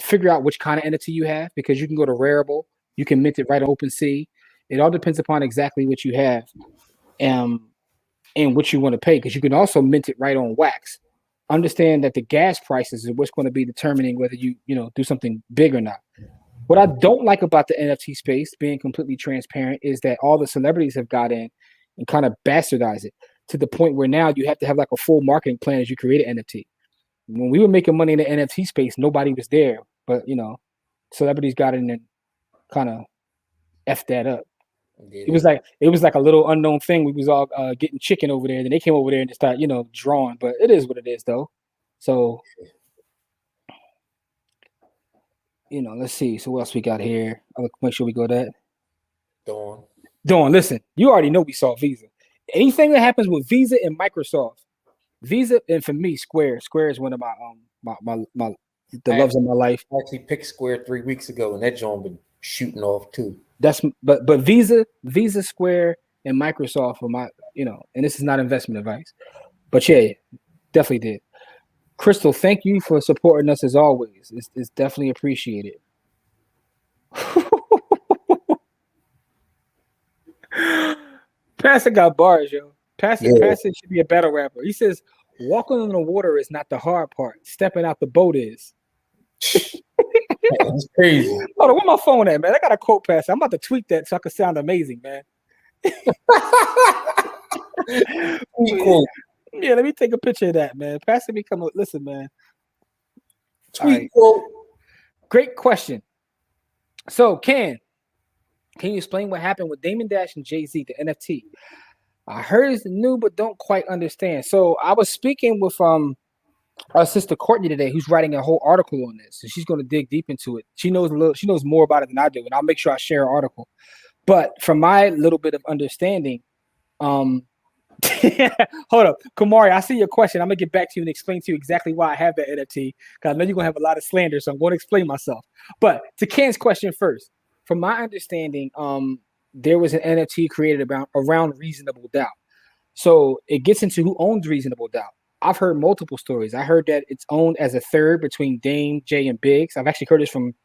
figure out which kind of NFT you have, because you can go to Rarible, you can mint it right on OpenSea. It all depends upon exactly what you have and what you want to pay, because you can also mint it right on Wax. Understand that the gas prices is what's going to be determining whether you do something big or not. What I don't like about the NFT space, being completely transparent, is that all the celebrities have got in and kind of bastardized it to the point where now you have to have like a full marketing plan as you create an NFT. When we were making money in the NFT space, nobody was there, but celebrities got in and kind of effed that up. It was like a little unknown thing. We was all getting chicken over there. Then they came over there and just started, drawing. But it is what it is, though. So, let's see. So what else we got here? I'll make sure we go that. Dawn, listen. You already know we saw Visa. Anything that happens with Visa and Microsoft, Visa, and for me, Square is one of my loves of my life. I actually picked Square 3 weeks ago, and that joint been shooting off too. But Visa, Square, and Microsoft are my, and this is not investment advice, but yeah, definitely did. Crystal, thank you for supporting us as always. It's definitely appreciated. Pastor got bars, yo. Pastor should be a battle rapper. He says, walking on the water is not the hard part. Stepping out the boat is. That's crazy. Hold on, where my phone at, man? I got a quote, Pastor. I'm about to tweet that so I can sound amazing, man. Quote. Yeah, let me take a picture of that, man. Pastor me come. Listen, man. Tweet quote. Great question. So, can you explain what happened with Damon Dash and Jay-Z, the NFT? I heard it's new, but don't quite understand. So I was speaking with our sister Courtney today, who's writing a whole article on this, and she's going to dig deep into it. She knows a little. She knows more about it than I do, and I'll make sure I share her article. But from my little bit of understanding, um, hold up, Kamari, I see your question. I'm gonna get back to you and explain to you exactly why I have that NFT because I know you're gonna have a lot of slander, so I'm going to explain myself. But to Ken's question first, from my understanding, there was an NFT created around reasonable doubt. So it gets into who owns reasonable doubt. I've heard multiple stories. I heard that it's owned as a third between Dame, Jay, and Biggs. I've actually heard this from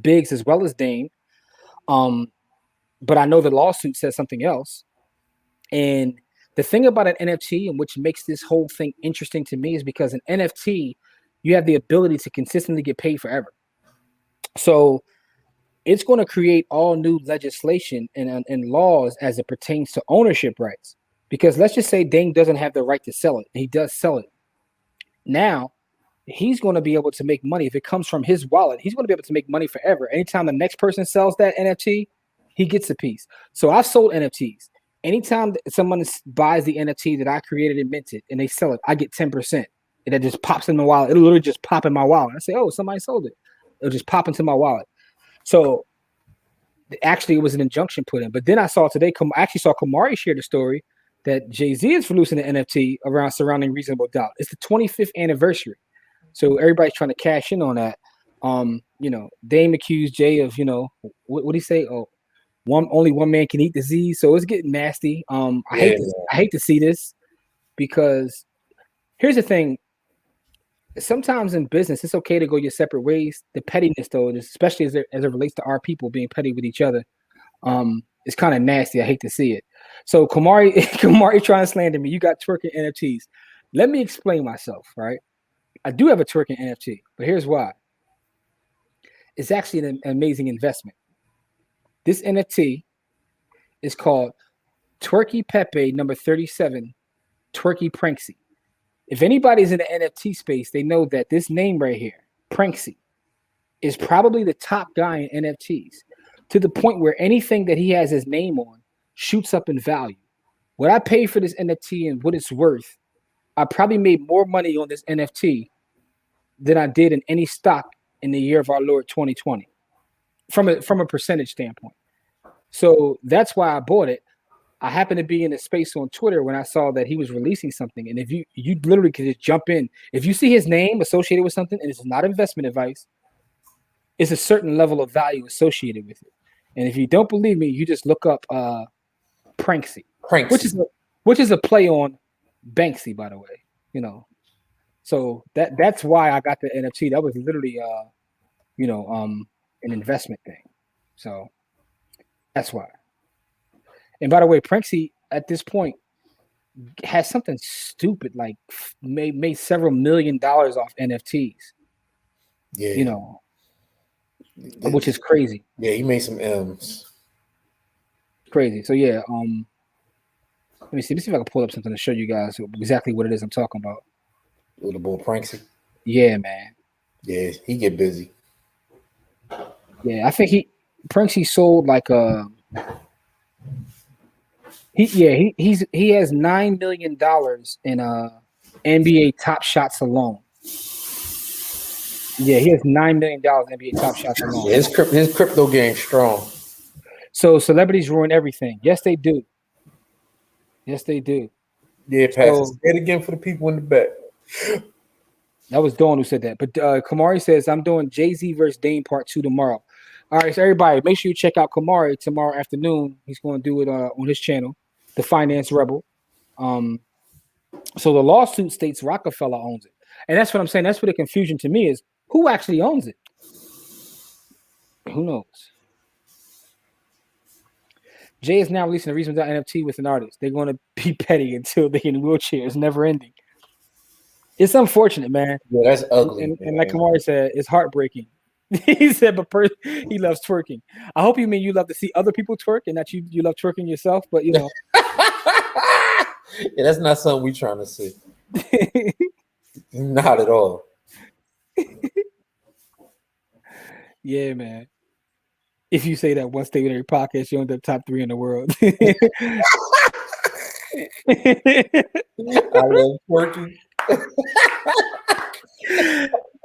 Biggs as well as Dame. Um, but I know the lawsuit says something else. And the thing about an NFT and which makes this whole thing interesting to me is because an NFT, you have the ability to consistently get paid forever. So it's going to create all new legislation and laws as it pertains to ownership rights. Because let's just say Dame doesn't have the right to sell it. He does sell it. Now, he's going to be able to make money. If it comes from his wallet, he's going to be able to make money forever. Anytime the next person sells that NFT, he gets a piece. So I've sold NFTs. Anytime someone buys the NFT that I created and minted and they sell it, I get 10%. And that just pops in my wallet. It'll literally just pop in my wallet. I say, oh, somebody sold it. It'll just pop into my wallet. So actually, it was an injunction put in. But then I saw today, I actually saw Kamari share the story that Jay-Z is releasing an NFT around surrounding reasonable doubt. It's the 25th anniversary. So everybody's trying to cash in on that. Dame accused Jay of, what do you say? Oh, only one man can eat disease. So it's getting nasty. I hate to see this because here's the thing. Sometimes in business, it's okay to go your separate ways. The pettiness, though, especially as it relates to our people being petty with each other, it's kind of nasty. I hate to see it. So Kamari trying to slander me. You got twerking NFTs. Let me explain myself, right? I do have a twerking NFT, but here's why. It's actually an amazing investment. This NFT is called Twerky Pepe number 37, Twerky Pranksy. If anybody's in the NFT space, they know that this name right here, Pranksy, is probably the top guy in NFTs to the point where anything that he has his name on shoots up in value. What I paid for this NFT and what it's worth, I probably made more money on this NFT than I did in any stock in the year of our Lord 2020 from a percentage standpoint. So that's why I bought it. I happened to be in a space on Twitter when I saw that he was releasing something. And if you literally could just jump in. If you see his name associated with something, and it's not investment advice, it's a certain level of value associated with it. And if you don't believe me, you just look up Pranksy. Which is a play on Banksy, by the way. So that's why I got the NFT. That was literally an investment thing. So that's why. And by the way, Pranksy at this point has something stupid like made several $1 million off NFTs. Yeah. Which is crazy. Yeah, he made some M's. Crazy. So yeah, let me see if I can pull up something to show you guys exactly what it is I'm talking about. Little boy Pranksy. Yeah, man. Yeah, he get busy. Yeah, I think Pranksy sold like he has $9 million in NBA Top Shots alone. Yeah, he has $9 million NBA Top Shots alone. Yeah, his crypto game strong. So celebrities ruin everything. Yes, they do. Yes, they do. Yeah, Pastor. Say it again for the people in the back. That was Dawn who said that. But Kamari says, I'm doing Jay-Z versus Dame Part 2 tomorrow. All right, so everybody, make sure you check out Kamari tomorrow afternoon. He's going to do it on his channel, The Finance Rebel. So the lawsuit states Rockefeller owns it. And that's what I'm saying. That's what the confusion to me is. Who actually owns it? Who knows? Jay is now releasing a reasonable NFT with an artist. They're going to be petty until they're in wheelchairs, never ending. It's unfortunate, man. Yeah, that's ugly. And like Kamari said, it's heartbreaking. He said, but he loves twerking. I hope you mean you love to see other people twerk and that you love twerking yourself, but Yeah, that's not something we're trying to see. Not at all. Yeah, man. If you say that one statement every podcast, you end up top 3 in the world. I love twerking.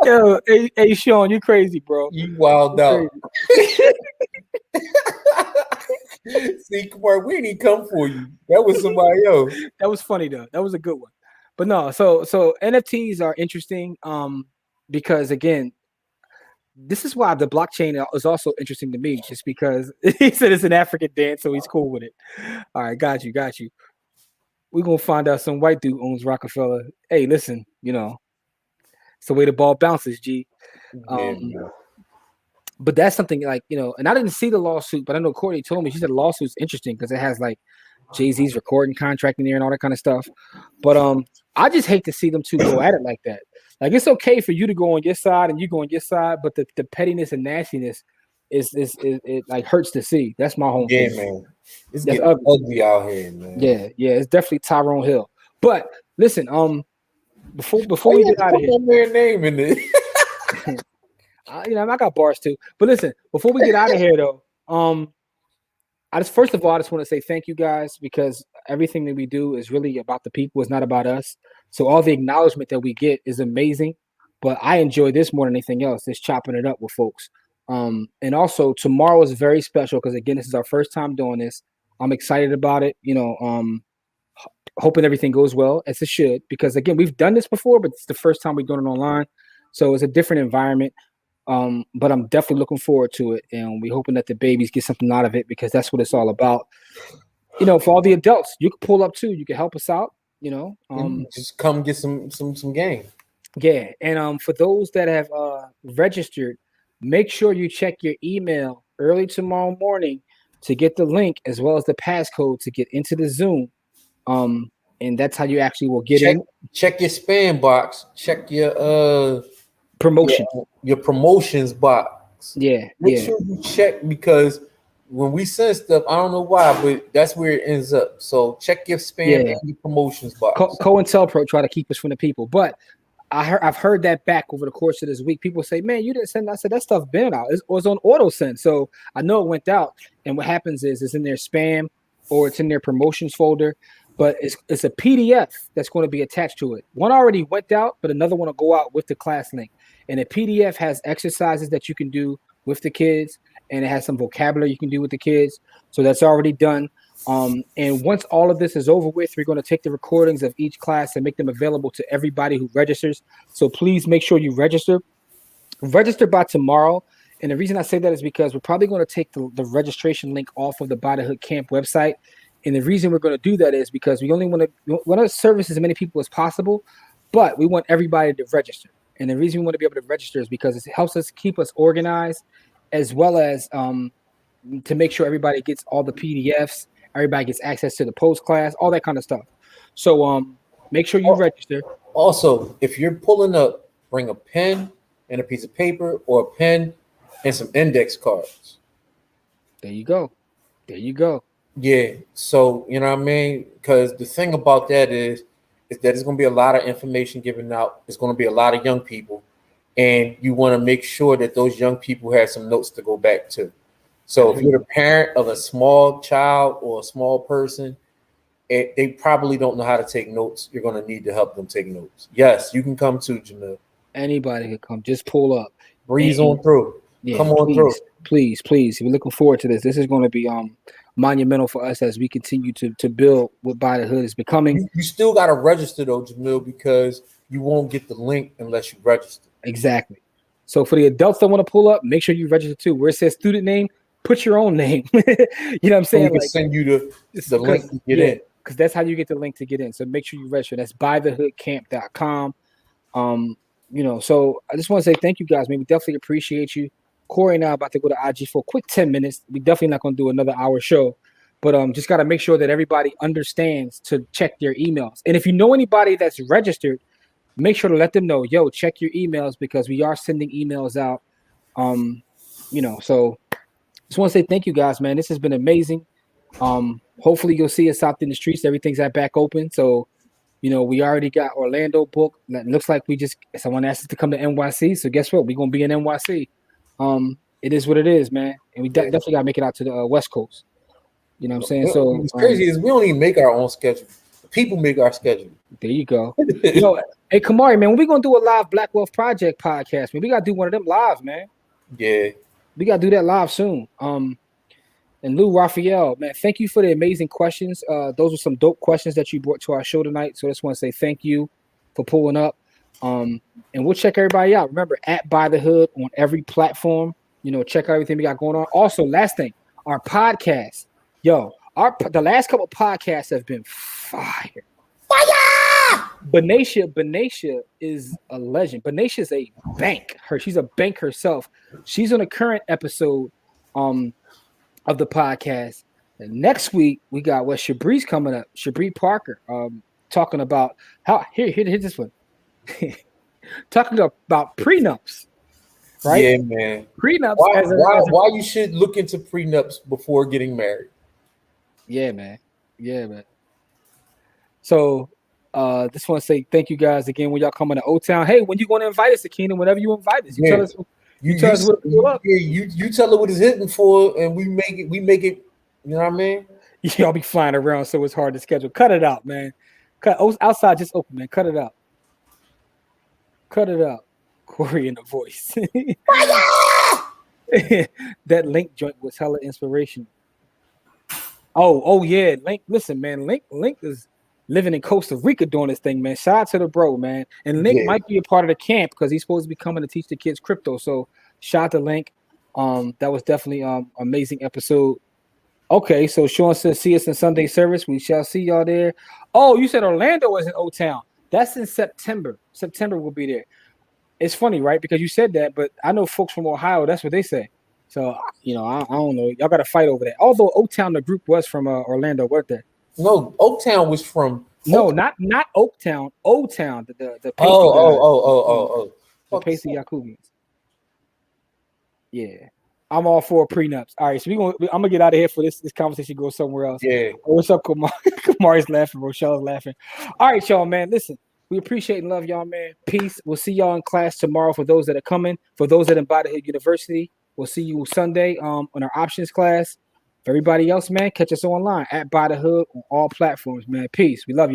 Yo, hey, Sean, you crazy, bro. You wild You out. crazy. See, Kumar, we didn't come for you. That was somebody else. That was funny though. That was a good one. But no, so NFTs are interesting because again, this is why the blockchain is also interesting to me, just because he said it's an African dance, so he's cool with it. All right, got you. We're gonna find out some white dude owns Rockefeller. Hey, listen, it's the way the ball bounces, G. Yeah, Um, man. but that's something like, and I didn't see the lawsuit, but I know Courtney told me, she said the lawsuit's interesting because it has like Jay-Z's recording contract in there and all that kind of stuff. But I just hate to see them two go at it like that. Like, it's okay for you to go on your side and you go on your side, but the pettiness and nastiness is it like hurts to see. That's my whole Yeah, thing. man. It's That's getting ugly. ugly out here, man. Yeah, it's definitely Tyrone Hill. But listen, before Why we you have get to out of put here, that man's name in it? I got bars too. But listen, before we get out of here though, first of all, I just want to say thank you guys, because everything that we do is really about the people. It's not about us. So all the acknowledgement that we get is amazing. But I enjoy this more than anything else, just chopping it up with folks. And also tomorrow is very special because again, this is our first time doing this. I'm excited about it. Hoping everything goes well as it should, because again, we've done this before, but it's the first time we're doing it online. So it's a different environment. But I'm definitely looking forward to it, and we're hoping that the babies get something out of it, because that's what it's all about. For all the adults, you can pull up too. You can help us out. Just come get some game. Yeah, and for those that have registered, make sure you check your email early tomorrow morning to get the link as well as the passcode to get into the Zoom. And that's how you actually will get Check in. check your spam box. Check your Promotion. your promotions box. Yeah, Make yeah, sure you check, because when we send stuff, I don't know why, but that's where it ends up. So check your spam yeah. and your promotions box. COINTELPRO try to keep us from the people, but I've heard that back over the course of this week. People say, "Man, you didn't send." I said that stuff been out. It was on auto send, so I know it went out. And what happens is it's in their spam or it's in their promotions folder, but it's a PDF that's going to be attached to it. One already went out, but another one will go out with the class link. And the PDF has exercises that you can do with the kids, and it has some vocabulary you can do with the kids. So that's already done. And once all of this is over with, we're going to take the recordings of each class and make them available to everybody who registers. So please make sure you register by tomorrow. And the reason I say that is because we're probably going to take the registration link off of the By the Hood Camp website. And the reason we're going to do that is because we want to service as many people as possible, but we want everybody to register. And the reason we want to be able to register is because it helps us keep us organized, as well as to make sure everybody gets all the PDFs, everybody gets access to the post class, all that kind of stuff. So make sure you register. Also, if you're pulling up, bring a pen and a piece of paper, or a pen and some index cards. There you go. Yeah. So you know what I mean? Because the thing about that is that there's going to be a lot of information given out. There's going to be a lot of young people, and you want to make sure that those young people have some notes to go back to. So if you're the parent of a small child or a small person, they probably don't know how to take notes. You're going to need to help them take notes. Yes, you can come too, Jamil. Anybody can come. Just pull up. Breeze on through. Yeah, come on through. Please. We're looking forward to this. This is going to be monumental for us as we continue to build what By the Hood is becoming. You still got to register though, Jamil, because you won't get the link unless you register. Exactly. So for the adults that want to pull up, make sure you register too. Where it says student name, put your own name. You know what I'm saying? So we can send you the link to get in. Because that's how you get the link to get in. So make sure you register. That's bythehoodcamp.com. So I just want to say thank you guys, man. We definitely appreciate you. Corey and I are about to go to IG for a quick 10 minutes. We definitely not going to do another hour show, but just got to make sure that everybody understands to check their emails. And if you know anybody that's registered, make sure to let them know, yo, check your emails, because we are sending emails out. So just want to say thank you guys, man. This has been amazing. Hopefully you'll see us out in the streets. Everything's back open. So, we already got Orlando booked. It looks like someone asked us to come to NYC. So guess what? We're going to be in NYC. It is what it is, man. And we definitely got to make it out to the West Coast. You know what I'm saying? So it's crazy is we don't even make our own schedule. People make our schedule. There you go. Yo, hey Kamari, man, when we gonna do a live Black Wealth Project podcast, man, we gotta do one of them live, man. Yeah. We gotta do that live soon. And Lou Raphael, man, thank you for the amazing questions. Those were some dope questions that you brought to our show tonight. So I just want to say thank you for pulling up. And we'll check everybody out. Remember, at By the Hood on every platform. You know, check out everything we got going on. Also, last thing, our podcast. Yo, the last couple podcasts have been fire. Benatia is a legend. Benatia is a bank. She's a bank herself. She's on a current episode of the podcast. And next week we got Shabri's coming up. Shabri Parker talking about how here's this one. Talking about prenups. Right? Yeah, man. Prenups. Why you should look into prenups before getting married. Yeah, man. So just want to say thank you guys again when y'all coming to O-Town. Hey, when you going to invite us to Kingdom, whenever you invite us, tell us. You tell us what to pull up. You tell her what it's hitting for, and we make it. You know what I mean? Y'all be flying around, so it's hard to schedule. Cut it out, man. Outside, just open, man. Cut it out. Corey in the voice. That Link joint was hella inspirational. Oh yeah, Link. Listen, man, Link is living in Costa Rica doing this thing, man. Shout out to the bro, man. And Link might be a part of the camp because he's supposed to be coming to teach the kids crypto. So shout out to Link. That was definitely amazing episode. Okay, so Sean says see us in Sunday service. We shall see y'all there. Oh, you said Orlando was in O-Town. That's in September. September will be there. It's funny, right? Because you said that, but I know folks from Ohio, that's what they say. So, you know, I don't know. Y'all got to fight over that. Although O-Town, the group was from Orlando, weren't they? No, Oaktown was from. No, not Oaktown. O-Town. The Pacey Oh. The Pacey Yakubians. Yeah, I'm all for prenups. All right, so I'm gonna get out of here for this conversation. Go somewhere else. Yeah. What's up, Kamar? Kamari's laughing. Rochelle's laughing. All right, y'all, man. Listen, we appreciate and love y'all, man. Peace. We'll see y'all in class tomorrow. For those that are coming, for those that are in By the Hood University, we'll see you Sunday on our options class. For everybody else, man, catch us online at By the Hood on all platforms, man. Peace. We love you.